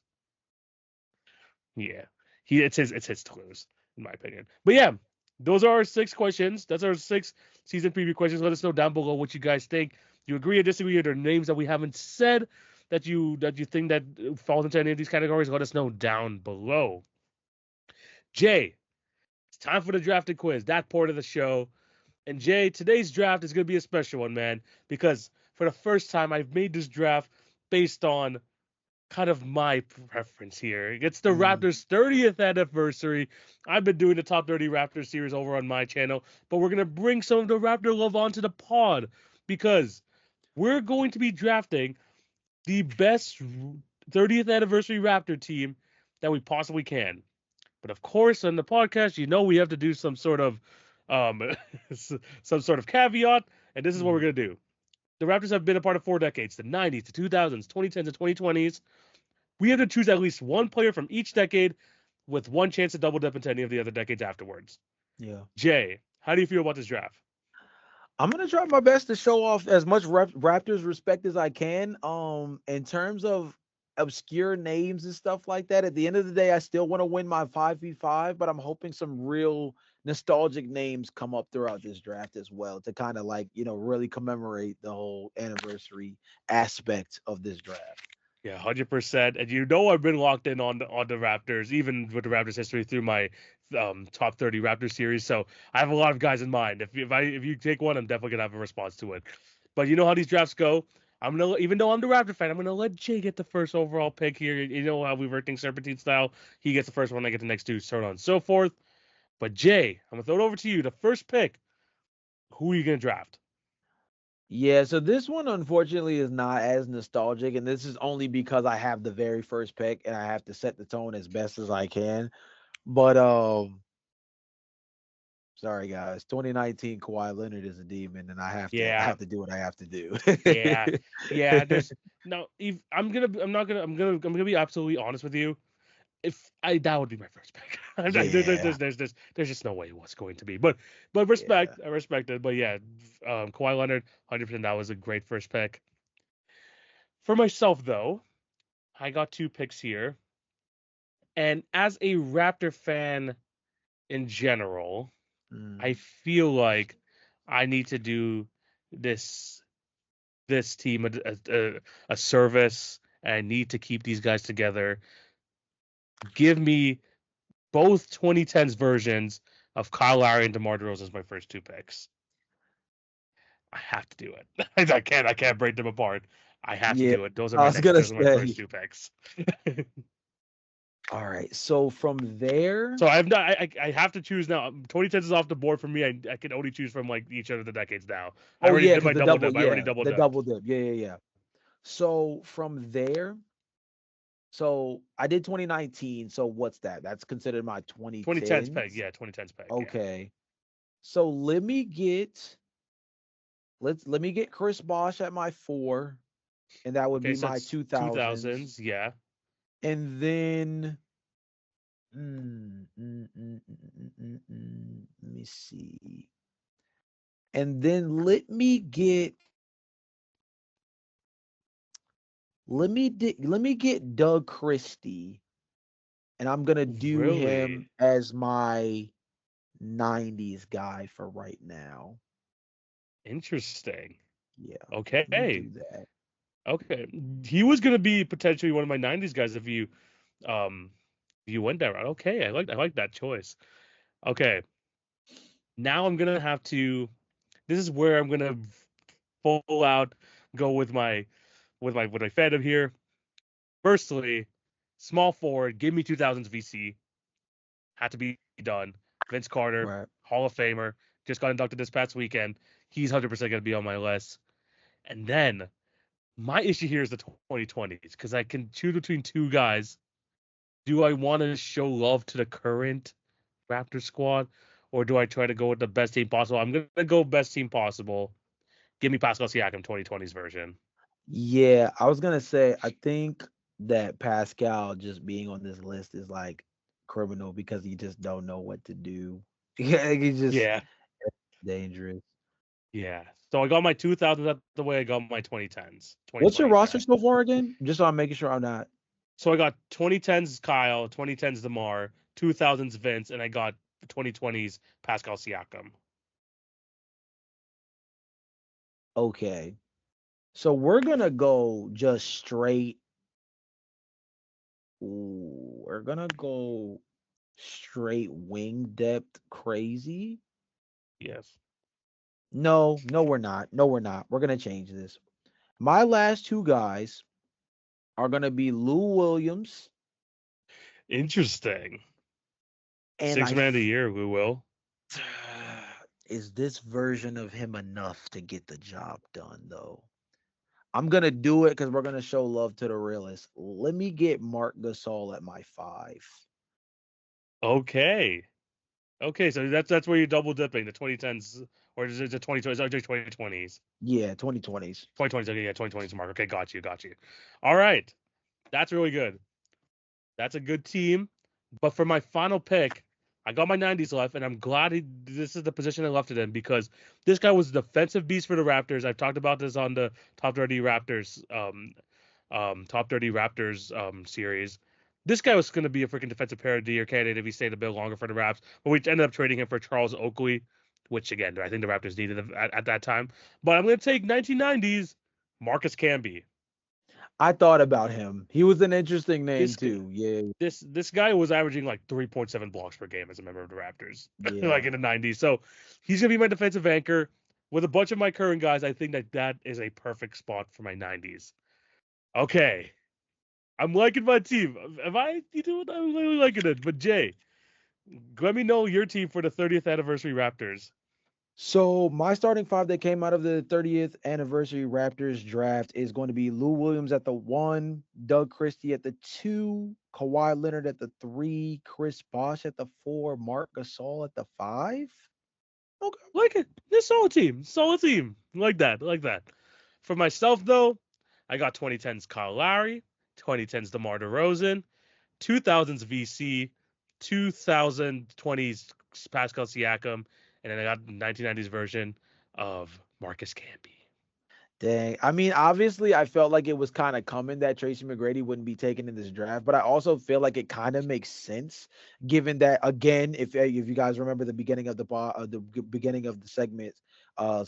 Yeah, it's his to lose in my opinion. But yeah. Those are our 6 questions. That's our 6 season preview questions. Let us know down below what you guys think. Do you agree or disagree? Are there names that we haven't said that you think that falls into any of these categories? Let us know down below. Jay, it's time for the drafted quiz. That part of the show. And Jay, today's draft is going to be a special one, man, because for the first time I've made this draft based on kind of my preference here. It's the Raptors' 30th anniversary. I've been doing the top 30 Raptors series over on my channel, but we're going to bring some of the Raptor love onto the pod because we're going to be drafting the best 30th anniversary Raptor team that we possibly can. But of course, on the podcast, we have to do some sort of caveat, and this is what we're going to do. The Raptors have been a part of 4 decades, the 90s, the 2000s, 2010s, and 2020s. We have to choose at least one player from each decade with one chance to double dip into any of the other decades afterwards. Yeah. Jay, how do you feel about this draft? I'm going to try my best to show off as much Raptors respect as I can. In terms of obscure names and stuff like that, at the end of the day, I still want to win my 5v5, but I'm hoping some real nostalgic names come up throughout this draft as well to kind of like, really commemorate the whole anniversary aspect of this draft. Yeah, 100%. And I've been locked in on the Raptors, even with the Raptors history through my top 30 Raptors series. So I have a lot of guys in mind. If you take one, I'm definitely gonna have a response to it. But you know how these drafts go. Even though I'm the Raptor fan, I'm gonna let Jay get the first overall pick here. You know how we work things serpentine style. He gets the first one, I get the next 2, so on and so forth. But Jay, I'm gonna throw it over to you. The first pick. Who are you gonna draft? Yeah, so this one unfortunately is not as nostalgic, and this is only because I have the very first pick and I have to set the tone as best as I can. But sorry guys, 2019 Kawhi Leonard is a demon, and I have to do what I have to do. yeah. There's no. I'm gonna be absolutely honest with you. That would be my first pick. There's just no way it was going to be. But I respect it. But yeah, Kawhi Leonard, 100%. That was a great first pick. For myself though, I got 2 picks here, and as a Raptor fan in general, I feel like I need to do this this team a service and need to keep these guys together. Give me both 2010s versions of Kyle Lowry and DeMar DeRozan as my first two picks. I have to do it. I can't break them apart. I have to Yeah, do it. Those are I my was gonna those are my first say. two picks. All right, so from there, So I have to choose now. 2010s is off the board for me. I can only choose from like each of the decades now. I oh already yeah, did because my the double double, dip. I already yeah, double the dipped. double dip, yeah. So from there, so I did 2019. So what's that? That's considered my 2010s peg, 2010s. yeah. 2010s peg, yeah. Okay. So let me get Chris Bosh at my 4, and that would Okay, be so my it's 2000s. 2000s, yeah. And then let me see. And then let me get Doug Christie, and I'm gonna do Really him as my 90s guy for right now. interesting. Yeah, let me Okay, do that. okay. He was gonna be potentially one of my 90s guys um if you went that route. Okay, I like that choice. Okay, now I'm gonna have to. This is where I'm gonna full out go with my fandom here. Firstly, small forward, give me 2000s VC. Had to be done. Vince Carter, Right. Hall of Famer, just got inducted this past weekend. He's 100% going to be on my list. And then my issue here is the 2020s because I can choose between two guys. Do I want to show love to the current Raptors squad, or do I try to go with the best team possible? I'm going to go best team possible. Give me Pascal Siakam 2020s version. Yeah, I was gonna say I think that Pascal just being on this list is like criminal because you just don't know what to do. Yeah, he's just Yeah, dangerous. yeah. So I got my 2000s out the way. I got my 2010s, What's your 2020s roster next. so far again? Just so I'm making sure I'm not. So I got 2010s Kyle, 2010s DeMar, 2000s Vince, and I got 2020s Pascal Siakam. Okay. So we're gonna go just straight. Ooh, we're gonna go straight wing depth crazy. Yes. No, we're not. No, we're not. We're gonna change this. My last two guys are gonna be Lou Williams, Interesting. and Six man of the year, we will. is this version of him enough to get the job done though? I'm gonna do it because we're gonna show love to the realist. Let me get Mark Gasol at my 5. Okay. Okay, so that's where you're double dipping the 2010s, or is it the 2020s? Oh, 2020s. Yeah, 2020s. 2020s. Okay, yeah, 2020s mark. Okay, got you. All right, that's really good. That's a good team. But for my final pick, I got my 90s left, and I'm glad this is the position I left it in because this guy was a defensive beast for the Raptors. I've talked about this on the Top 30 Raptors series. This guy was going to be a freaking defensive player of the year candidate if he stayed a bit longer for the Raps, but we ended up trading him for Charles Oakley, which again I think the Raptors needed at that time. But I'm going to take 1990s Marcus Camby. I thought about him. He was an interesting name This too. Yeah, this guy was averaging like 3.7 blocks per game as a member of the Raptors, yeah. like in the 90s. So he's gonna be my defensive anchor with a bunch of my current guys. I think that is a perfect spot for my 90s. Okay, I'm liking my team. Am I? You know what? I'm really liking it. But Jay, let me know your team for the 30th anniversary Raptors. So my starting 5 that came out of the 30th anniversary Raptors draft is going to be Lou Williams at the 1, Doug Christie at the 2, Kawhi Leonard at the 3, Chris Bosh at the 4, Mark Gasol at the 5. Okay, like it. This solid team. Like that. For myself though, I got 2010s Kyle Lowry, 2010s DeMar DeRozan, 2000s VC, 2020s Pascal Siakam, and then I got 1990s version of Marcus Camby. Dang. I mean, obviously, I felt like it was kind of coming that Tracy McGrady wouldn't be taken in this draft, but I also feel like it kind of makes sense given that again, if you guys remember the beginning of the beginning of the segment,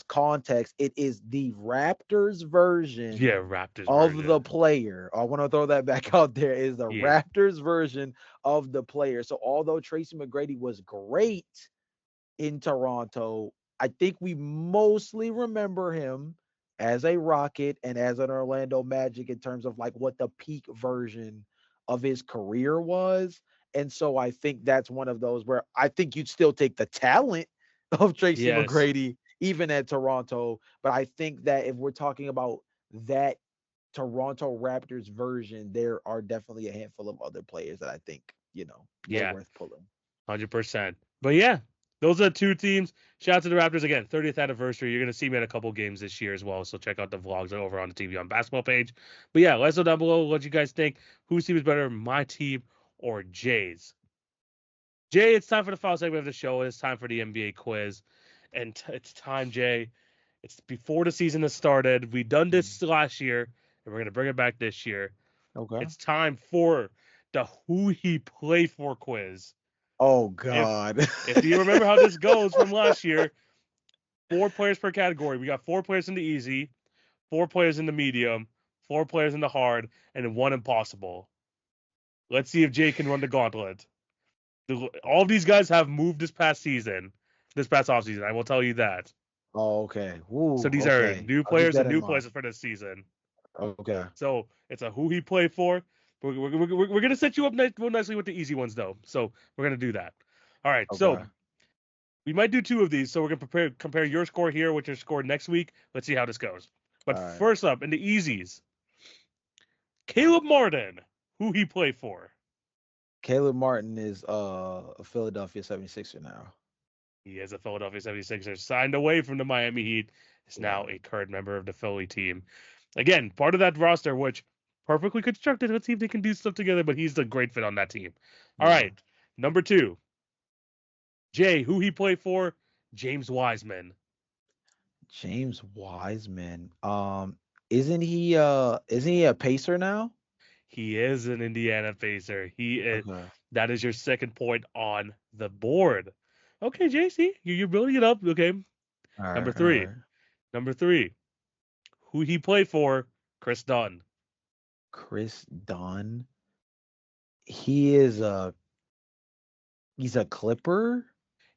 context, it is the Raptors version Yeah, Raptors of the version. player. I want to throw that back out there. Is the Yeah. Raptors version of the player. So although Tracy McGrady was great in Toronto, I think we mostly remember him as a Rocket and as an Orlando Magic in terms of like what the peak version of his career was. And so I think that's one of those where I think you'd still take the talent of Tracy Yes. McGrady even at Toronto. But I think that if we're talking about that Toronto Raptors version, there are definitely a handful of other players that I think, were Yeah. worth pulling. 100%. But yeah, those are the two teams. Shout out to the Raptors again, 30th anniversary. You're gonna see me at a couple games this year as well. So check out the vlogs over on the TV on basketball page. But yeah, let us know down below what you guys think. Whose team is better, my team or Jay's? Jay, it's time for the final segment of the show. It's time for the NBA quiz, and it's time, Jay. It's before the season has started. We done this last year, and we're gonna bring it back this year. Okay. It's time for the Who He Play For quiz. Oh If God. if you remember how this goes from last year, 4 players per category. We got 4 players in the easy, 4 players in the medium, 4 players in the hard, and 1 impossible. Let's see if Jay can run the gauntlet. All of these guys have moved this past offseason. I will tell you that. Oh, okay. So Ooh, these are okay. new I'll keep players that and in new mind. players for this season. Okay. So it's a who he played for. We're gonna set you up nicely with the easy ones though. So we're gonna do that. All right. So Okay. we might do 2 of these. So we're gonna compare your score here with your score next week. Let's see how this goes. But All right. first up in the easies, Caleb Martin, who he play for. Caleb Martin is a Philadelphia 76er now. He is a Philadelphia 76er, signed away from the Miami Heat. Is Yeah. now a current member of the Philly team. Again, part of that roster, which perfectly constructed. Let's see if they can do stuff together. But he's a great fit on that team. All Yeah. right, number 2, Jay, who he play for. James Wiseman. James Wiseman. Isn't he a Pacer now? He is an Indiana Pacer. He is. Okay. That is your second point on the board. Okay, JC, you're building it up. Okay, All number right. All three. right. Number 3, who he play for. Chris Dunn. Chris Dunn. He's a Clipper.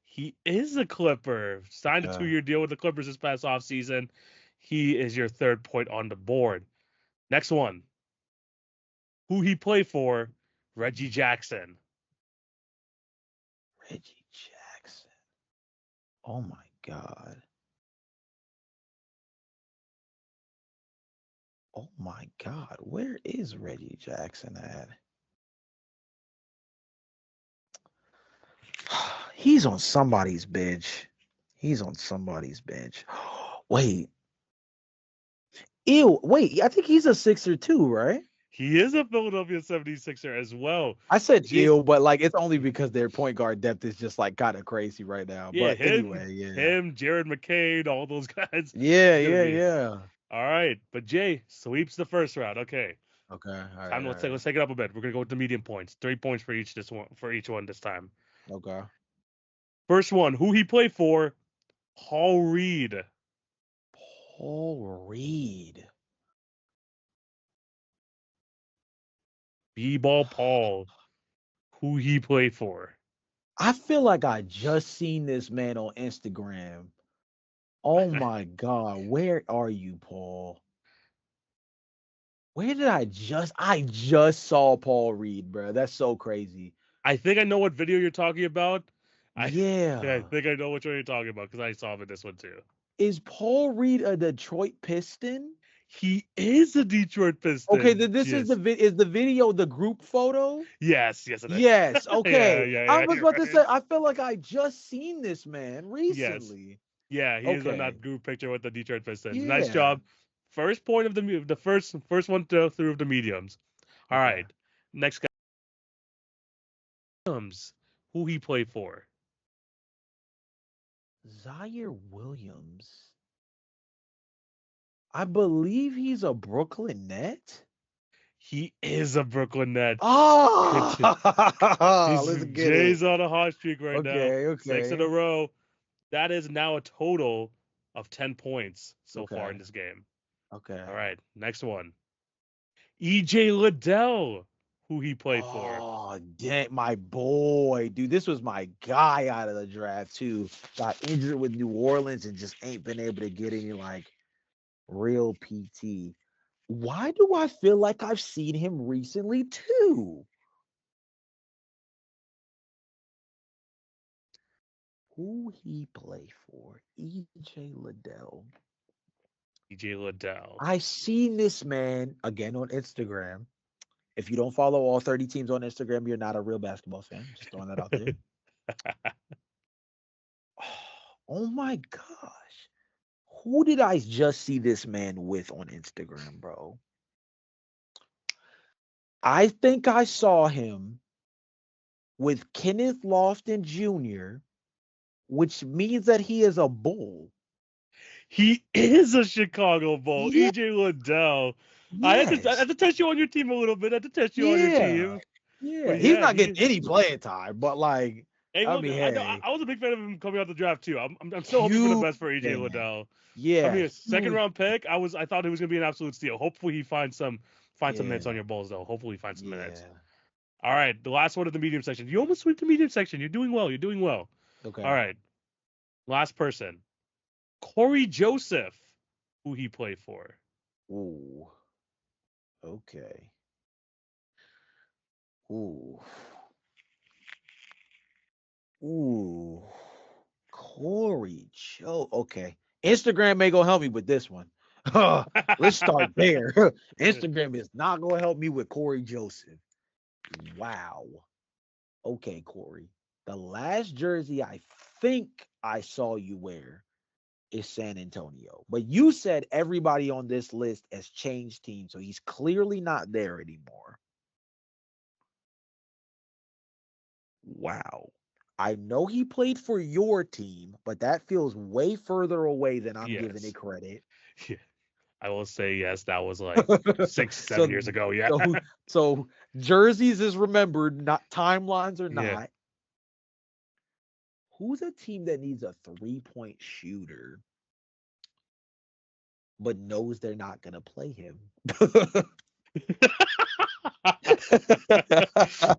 He is a Clipper. Signed a Okay. 2-year deal with the Clippers this past offseason. He is your third point on the board. Next one. Who he play for? Reggie Jackson. Reggie Jackson. Oh my God. Oh my God. Where is Reggie Jackson at? He's on somebody's bench. He's on somebody's bench. Wait. Ew. Wait. I think he's a Sixer too, right? He is a Philadelphia 76er as well. I said Jay, ew, but like it's only because their point guard depth is just like kind of crazy right now. yeah, But anyway, yeah. Jared McCain, all those guys. Yeah, It's gonna yeah, be yeah. all right. But Jay sweeps the first round. Okay, Okay. All right. time. All Let's take it up a bit. We're gonna go with the medium points. 3 points for each one this time. right. Okay. First one, who he play for? Paul Reed. Paul Reed. B-ball Paul. Who he play for? I feel like I just seen this man on Instagram. Oh my God. Where are you, Paul? Where did I just saw Paul Reed, bro. That's so crazy. I think I know what video you're talking about. I Yeah. think I know which one you're talking about because I saw him in this one too. Is Paul Reed a Detroit Piston? He is a Detroit Piston. Okay, this yes. is the video the group photo? Yes, it is. Yes, okay. yeah, I was about to right. say I feel like I just seen this man recently. Yeah, he is on Okay. that group picture with the Detroit Pistons. Yeah. Nice job. First point of the first one through of the mediums. All Okay. right. Next guy. Williams. Who he play for? Zaire Williams. I believe he's a Brooklyn Net. He is a Brooklyn Net. Oh, let's get Jay's it. on a hot streak right now. Okay. 6 in a row. That is now a total of 10 points so far in Okay. this game. Okay. All right, next one. EJ Liddell, who he played for. Oh, dang, my boy, dude. This was my guy out of the draft, too. Got injured with New Orleans and just ain't been able to get any like real PT. Why do I feel like I've seen him recently, too? Who he play for? EJ Liddell. EJ Liddell. I seen this man again on Instagram. If you don't follow all 30 teams on Instagram, you're not a real basketball fan. Just throwing that out there. Oh my gosh. Who did I just see this man with on Instagram, bro? I think I saw him with Kenneth Lofton Jr., which means that he is a Bull. He is a Chicago Bull. Yeah, EJ Liddell. I had yes. to test you on your team a little bit. I had to test you on your Yeah. team. Yeah. But He's yeah, not getting he. any playing time, but like, Hey, I look, mean, I know hey, I was a big fan of him coming out the draft too. I'm still hoping for the huge best for EJ fan. Liddell. I Yeah, mean, a second huge. round pick. I thought he was gonna be an absolute steal. Hopefully, he finds some minutes on Yeah. your Bulls though. Hopefully, he finds some minutes. Yeah. All right, the last one of the medium section. You almost went to medium section. You're doing well. You're doing well. All Okay. right, last person. Corey Joseph, who he played for. Ooh. Okay. Ooh. Ooh. Corey Joe. Okay. Instagram may go help me with this one. Let's start there. Instagram is not gonna help me with Corey Joseph. Wow. Okay, Corey. The last jersey I think I saw you wear is San Antonio. But you said everybody on this list has changed teams, so he's clearly not there anymore. Wow. I know he played for your team, but that feels way further away than I'm giving it Yes. credit. Yeah. I will say yes. That was like six, so 7 years ago. Yeah. so jerseys is remembered, not timelines are Yeah. not. Who's a team that needs a 3-point shooter but knows they're not gonna play him?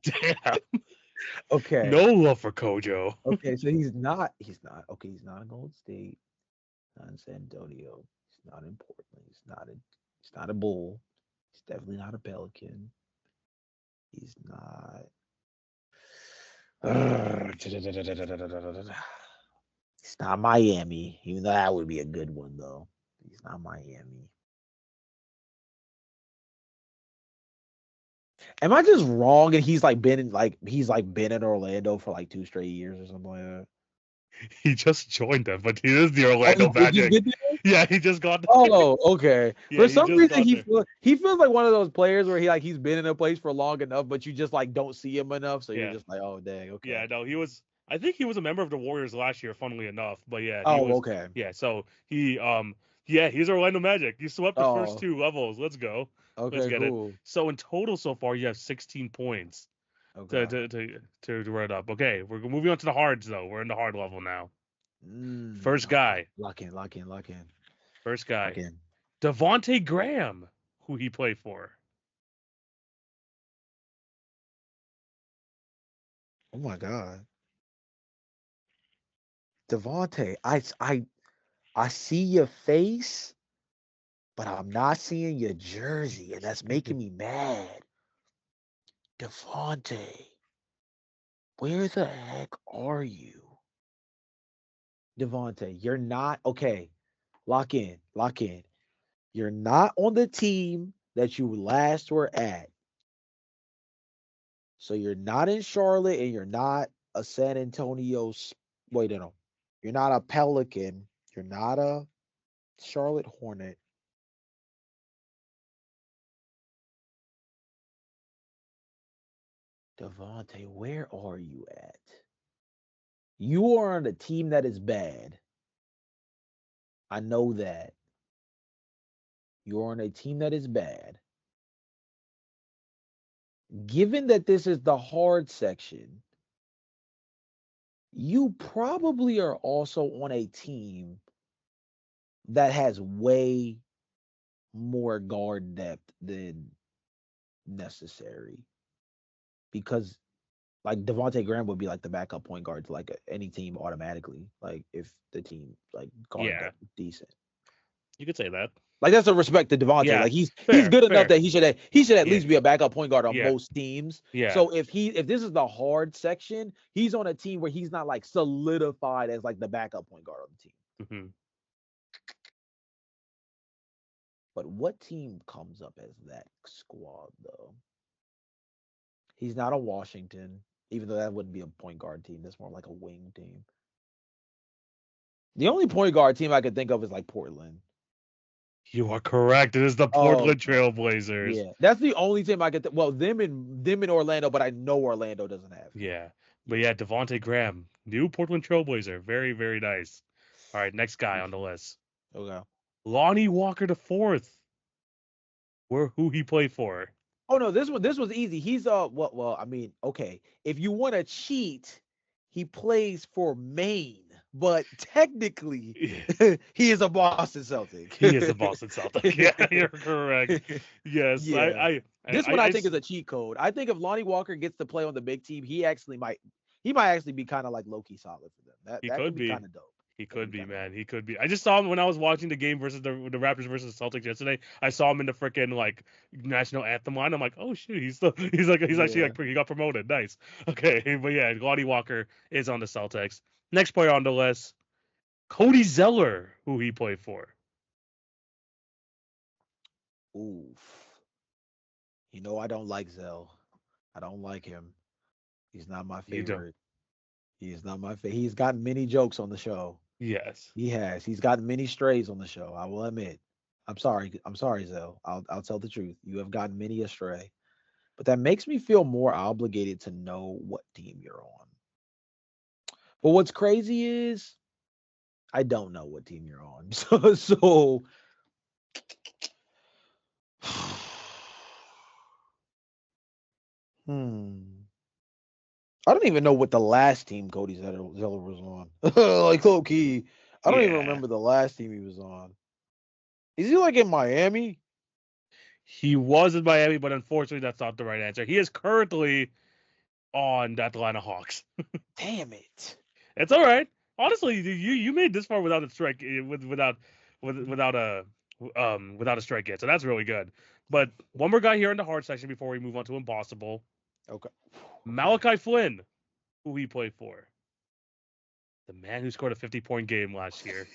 Damn. Okay. No love for Kojo. Okay, so he's not in Gold State, not in San Antonio, he's not in Portland, he's not a Bull, he's definitely not a Pelican, he's not he's not Miami, even though that would be a good one though. He's not Miami. Am I just wrong? And he's like been in Orlando for like 2 straight years or something like that. He just joined them, but he is the Oh, Orlando he just Magic. get there? Yeah, he just got there. Oh, okay. Yeah, For he some just reason, got there. he feels like one of those players where he's been in a place for long enough, but you just like don't see him enough, so you're Yeah. just like, oh dang, okay. Yeah, no, he was. I think he was a member of the Warriors last year, funnily enough. But yeah, he Oh, was. okay. Yeah, so yeah, he's Orlando Magic. He swept the first Oh, 2 levels. Let's go. Let's okay, get it. cool. So in total so far, you have 16 points to Okay. to to to run it up. Okay, we're moving on to the hards though. We're in the hard level now. First Okay. guy. Lock in, lock in, lock in, First lock guy. in. Devonte Graham, who he played for. Oh my God, Devontae, I see your face, but I'm not seeing your jersey, and that's making me mad. Devontae, where the heck are you? Devontae, you're not okay. Lock in, lock in. You're not on the team that you last were at. So you're not in Charlotte and you're not a San Antonio. Wait, no, no. You're not a Pelican. You're not a Charlotte Hornet. Devontae, where are you at? You are on a team that is bad. I know that. You're on a team that is bad. Given that this is the hard section, you probably are also on a team that has way more guard depth than necessary because like Devontae Graham would be like the backup point guard to like any team automatically. Like if the team like guard Yeah, depth is decent. you could say that. Like that's a respect to Devontae. Yeah, Like he's fair, good enough fair. that he should at Yeah, least be a backup point guard on yeah, most teams. yeah. So if this is the hard section, he's on a team where he's not like solidified as like the backup point guard on the team. Hmm. But what team comes up as that squad though? He's not a Washington, even though that wouldn't be a point guard team. That's more like a wing team. The only point guard team I could think of is like Portland. You are correct. It is the Oh, Portland Trailblazers. yeah, that's the only team I could. Well, them in Orlando, but I know Orlando doesn't have him. Yeah, but yeah, Devontae Graham, new Portland Trailblazer, very very nice. All right, next guy on the list, Okay. Lonnie Walker the fourth. Who he played for? Oh no, this was easy. He's well, I mean, okay. If you want to cheat, he plays for Maine, but technically he is a Boston Celtic. He is a Boston Celtic. Yeah, you're correct. Yes, Yeah. This one I think I is a cheat code. I think if Lonnie Walker gets to play on the big team, he might actually be kind of like low-key solid for them. That he that could could be be. kind of dope. He That could could be be, kind of man. dope. He could be. I just saw him when I was watching the game versus the Raptors versus Celtics yesterday. I saw him in the freaking like national anthem line. I'm like, oh shoot, he's actually Yeah. like he got promoted. Nice. Okay, but yeah, Lonnie Walker is on the Celtics. Next player on the list, Cody Zeller, who he played for. Oof. I don't like Zell. I don't like him. He's not my You don't. favorite. He is not my favorite. He's gotten many jokes on the show. Yes. He has. He's gotten many strays on the show. I will admit. I'm sorry. I'm sorry, Zell. I'll tell the truth. You have gotten many astray. But that makes me feel more obligated to know what team you're on. But what's crazy is I don't know what team you're on. So hmm. I don't even know what the last team Cody Zeller was on. Like low key. I don't even Yeah. remember the last team he was on. Is he like in Miami? He was in Miami, but unfortunately, that's not the right answer. He is currently on the Atlanta Hawks. Damn it. It's all right. Honestly, you made this far without a strike, without a strike yet, so that's really good. But one more guy here in the hard section before we move on to impossible. Okay. Okay. Malachi Flynn, who he played for, the man who scored a 50-point game last year.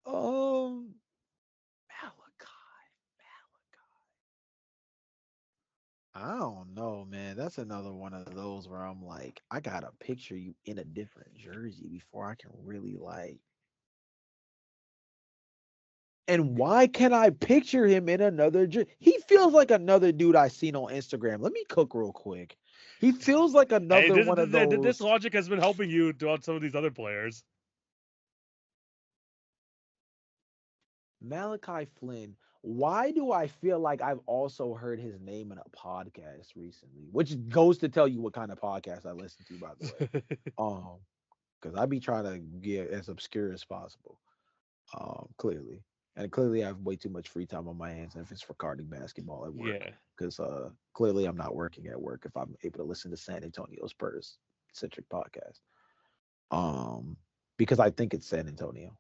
um Malachi. I don't know, man. That's another one of those where I'm like, I gotta picture you in a different jersey before I can really like. And why can I picture him in another jersey? He feels like another dude I seen on Instagram. Let me cook real quick. He feels like Hey, another this one of this those logic has been helping you throughout some of these other players. Malachi Flynn. Why do I feel like I've also heard his name in a podcast recently? Which goes to tell you what kind of podcast I listen to, by the way. Because I be trying to get as obscure as possible. Clearly. And clearly I have way too much free time on my hands if it's regarding basketball at work. Yeah. Because clearly I'm not working at work if I'm able to listen to San Antonio Spurs centric podcast. Because I think it's San Antonio.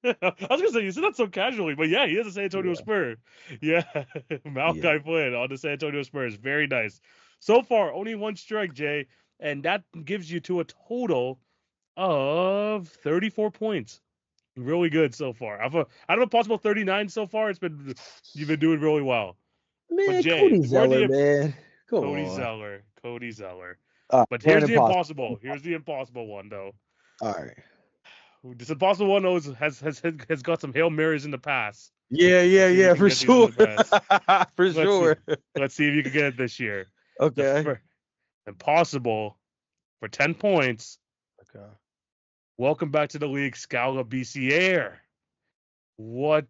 I was gonna say you said that so casually, but yeah, he is a San Antonio Yeah. Spur. Yeah, Yeah. Malachi Flynn on the San Antonio Spurs, very nice. So far, only one strike, Jay, and that gives you to a total of 34 points. Really good so far. Out of a possible 39 so far, you've been doing really well. But Man, Jay, Cody Zeller, man. Come on. Cody Zeller. But We're an here's the impossible. impossible. Here's the impossible one though. All right. This impossible one has got some Hail Marys in the past. Yeah, yeah, Let's see if we yeah, can for get these in sure. the past. For Let's see. sure. Let's see if you can get it this year. The Okay. impossible for 10 points. Okay. Welcome back to the league, Scala BC Air. What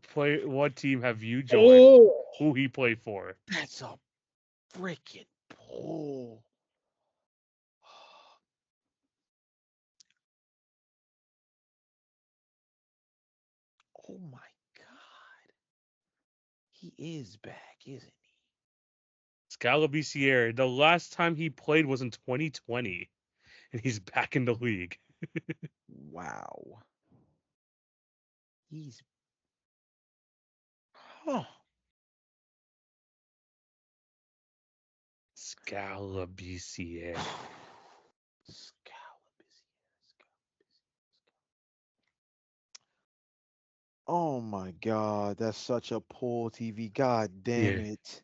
team have you joined? Oh, Who he played for? that's a freaking pull. Oh my God. He is back, isn't he? Scalabiciere. The last time he played was in 2020, and he's back in the league. Wow. He's huh. Scalabiciere. Oh my God, that's such a poor TV. God damn Yeah. it.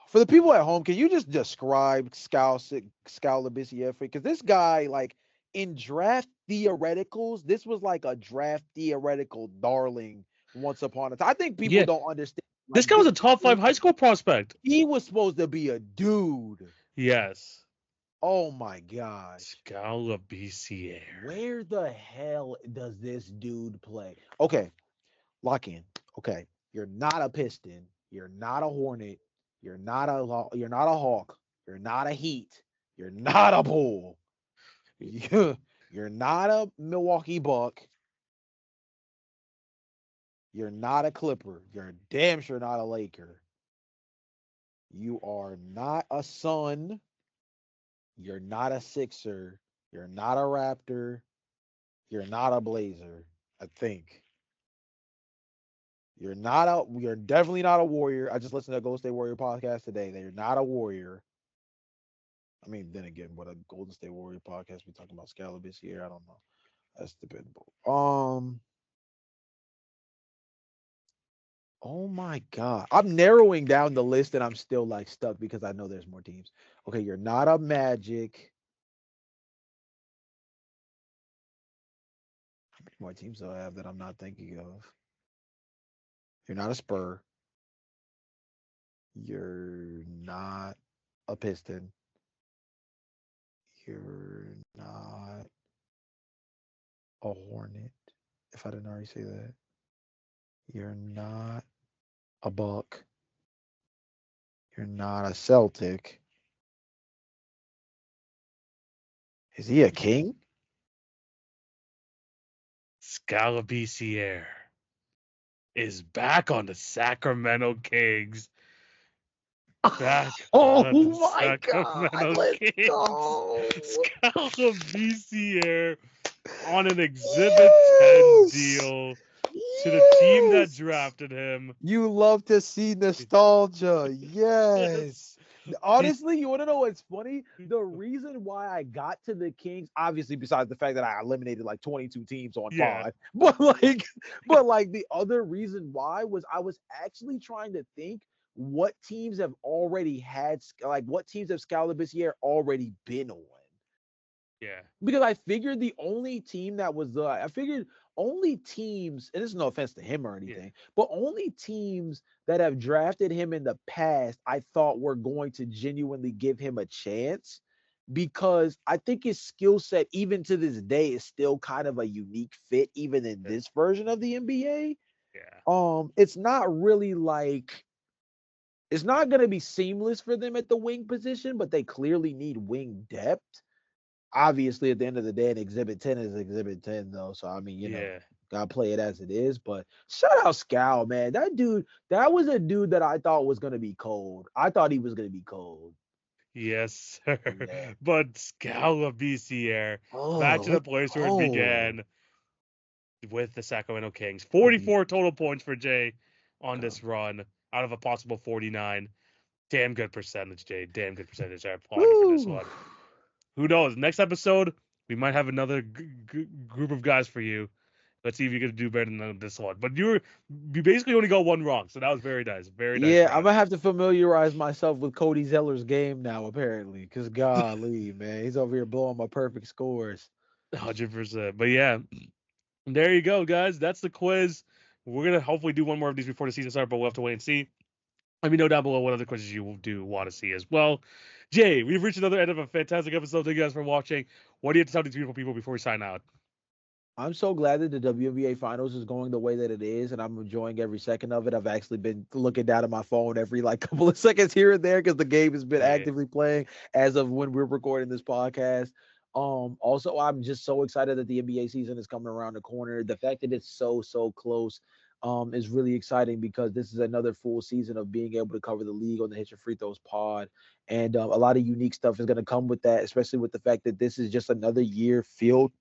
For the people at home, can you just describe Scalabiciere? Because this guy, like in draft theoreticals, this was like a draft theoretical darling once upon a time. I think people Yeah. don't understand. This Like guy was this a top 5 dude, high school prospect. he was supposed to be a dude. Yes. Oh my gosh. Scalabiciere. Where the hell does this dude play? Okay, lock in. Okay, you're not a Piston. You're not a Hornet. You're not a Hawk. You're not a Heat. You're not a Bull. You're not a Milwaukee Buck. You're not a Clipper. You're damn sure not a Laker. You are not a Sun. You're not a Sixer. You're not a Raptor. You're not a Blazer. I think. You're definitely not a Warrior. I just listened to a Golden State Warrior podcast today. They're not a Warrior. I mean, then again, what a Golden State Warrior podcast we talking about Scalabus here? I don't know. That's debatable. Oh my God. I'm narrowing down the list and I'm still like stuck because I know there's more teams. Okay, you're not a Magic. How many more teams do I have that I'm not thinking of? You're not a Spur. You're not a Piston. You're not a Hornet. If I didn't already say that. You're not a Buck. You're not a Celtic. Is he a King? Scalabiciere is back on the Sacramento Kings. Back Oh on the my God. Sacramento Let's Kings. go. Scalabiciere on an Exhibit 10 Yes. deal to the team that Yes. drafted him. You love to see nostalgia. Yes. Yes. Honestly, you want to know what's funny? The reason why I got to the Kings, obviously, besides the fact that I eliminated like 22 teams on Yeah. pod, but the other reason why was I was actually trying to think what teams have already had, like what teams have Scalabus already been on. Yeah. Because I figured the only team that was I figured only teams, and this is no offense to him or Yeah. anything, but only teams that have drafted him in the past, I thought were going to genuinely give him a chance because I think his skill set, even to this day, is still kind of a unique fit, even in this version of the NBA. Yeah. It's not really like it's not going to be seamless for them at the wing position, but they clearly need wing depth. Obviously, at the end of the day, an Exhibit 10 is Exhibit 10, though. So, I mean, Yeah. gotta play it as it is. But shout out Scal, man. That dude, that was a dude that I thought was gonna be cold. I thought he was gonna be cold. Yes, sir. Yeah. But Scalabiciere, back Oh, to the let's place where it go. began with the Sacramento Kings. Let me 44 total points for Jay on go. this run out of a possible 49. Damn good percentage, Jay. Damn good percentage. I applaud you for this Woo. one. Who knows? Next episode, we might have another group of guys for you. Let's see if you can do better than this one. But you basically only got one wrong, so that was very nice. Very nice Yeah, I'm run. gonna have to familiarize myself with Cody Zeller's game now, apparently. Cause golly, man, he's over here blowing my perfect scores. 100%. But yeah, there you go, guys. That's the quiz. We're gonna hopefully do one more of these before the season starts, but we'll have to wait and see. Let me know down below what other quizzes you do want to see as well. Jay, we've reached another end of a fantastic episode. Thank you guys for watching. What do you have to tell these beautiful people before we sign out? I'm so glad that the WNBA finals is going the way that it is, and I'm enjoying every second of it. I've actually been looking down at my phone every like couple of seconds here and there because the game has been Yeah. actively playing as of when we're recording this podcast. Also, I'm just so excited that the NBA season is coming around the corner. The fact that it's so close, is really exciting because this is another full season of being able to cover the league on the Hit Your Free Throws pod, and a lot of unique stuff is going to come with that, especially with the fact that this is just another year filled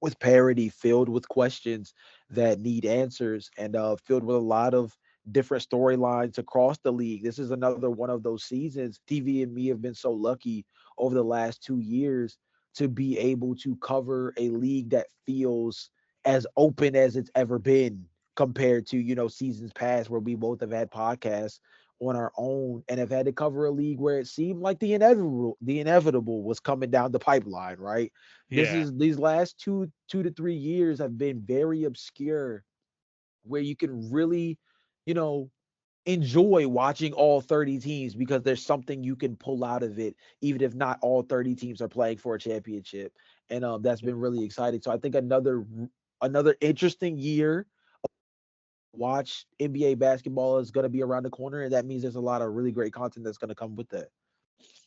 with parody, filled with questions that need answers, and filled with a lot of different storylines across the league. This is another one of those seasons. TV and me have been so lucky over the last 2 years to be able to cover a league that feels as open as it's ever been compared to, seasons past where we both have had podcasts on our own and have had to cover a league where it seemed like the inevitable was coming down the pipeline, right? Yeah. These last 2 to 3 years have been very obscure, where you can really, you know, enjoy watching all 30 teams because there's something you can pull out of it, even if not all 30 teams are playing for a championship. And that's been really exciting. So I think another interesting year watch NBA basketball is going to be around the corner, and that means there's a lot of really great content that's going to come with that.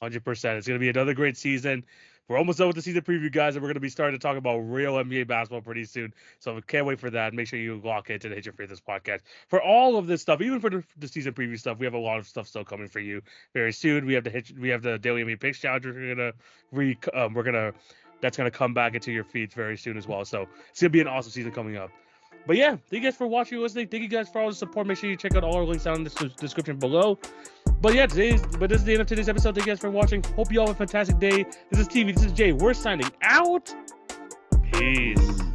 100%. It's going to be another great season. We're almost done with the season preview, guys, and we're going to be starting to talk about real NBA basketball pretty soon. So we can't wait for that. Make sure you lock into the Hit Your Free This podcast for all of this stuff, even for the season preview stuff. We have a lot of stuff still coming for you very soon. We have the daily NBA picks challenge. That's gonna come back into your feeds very soon as well. So it's gonna be an awesome season coming up. But yeah, thank you guys for watching and listening. Thank you guys for all the support. Make sure you check out all our links down in the description below. But yeah, this is the end of today's episode. Thank you guys for watching. Hope you all have a fantastic day. This is TV. This is Jay. We're signing out. Peace.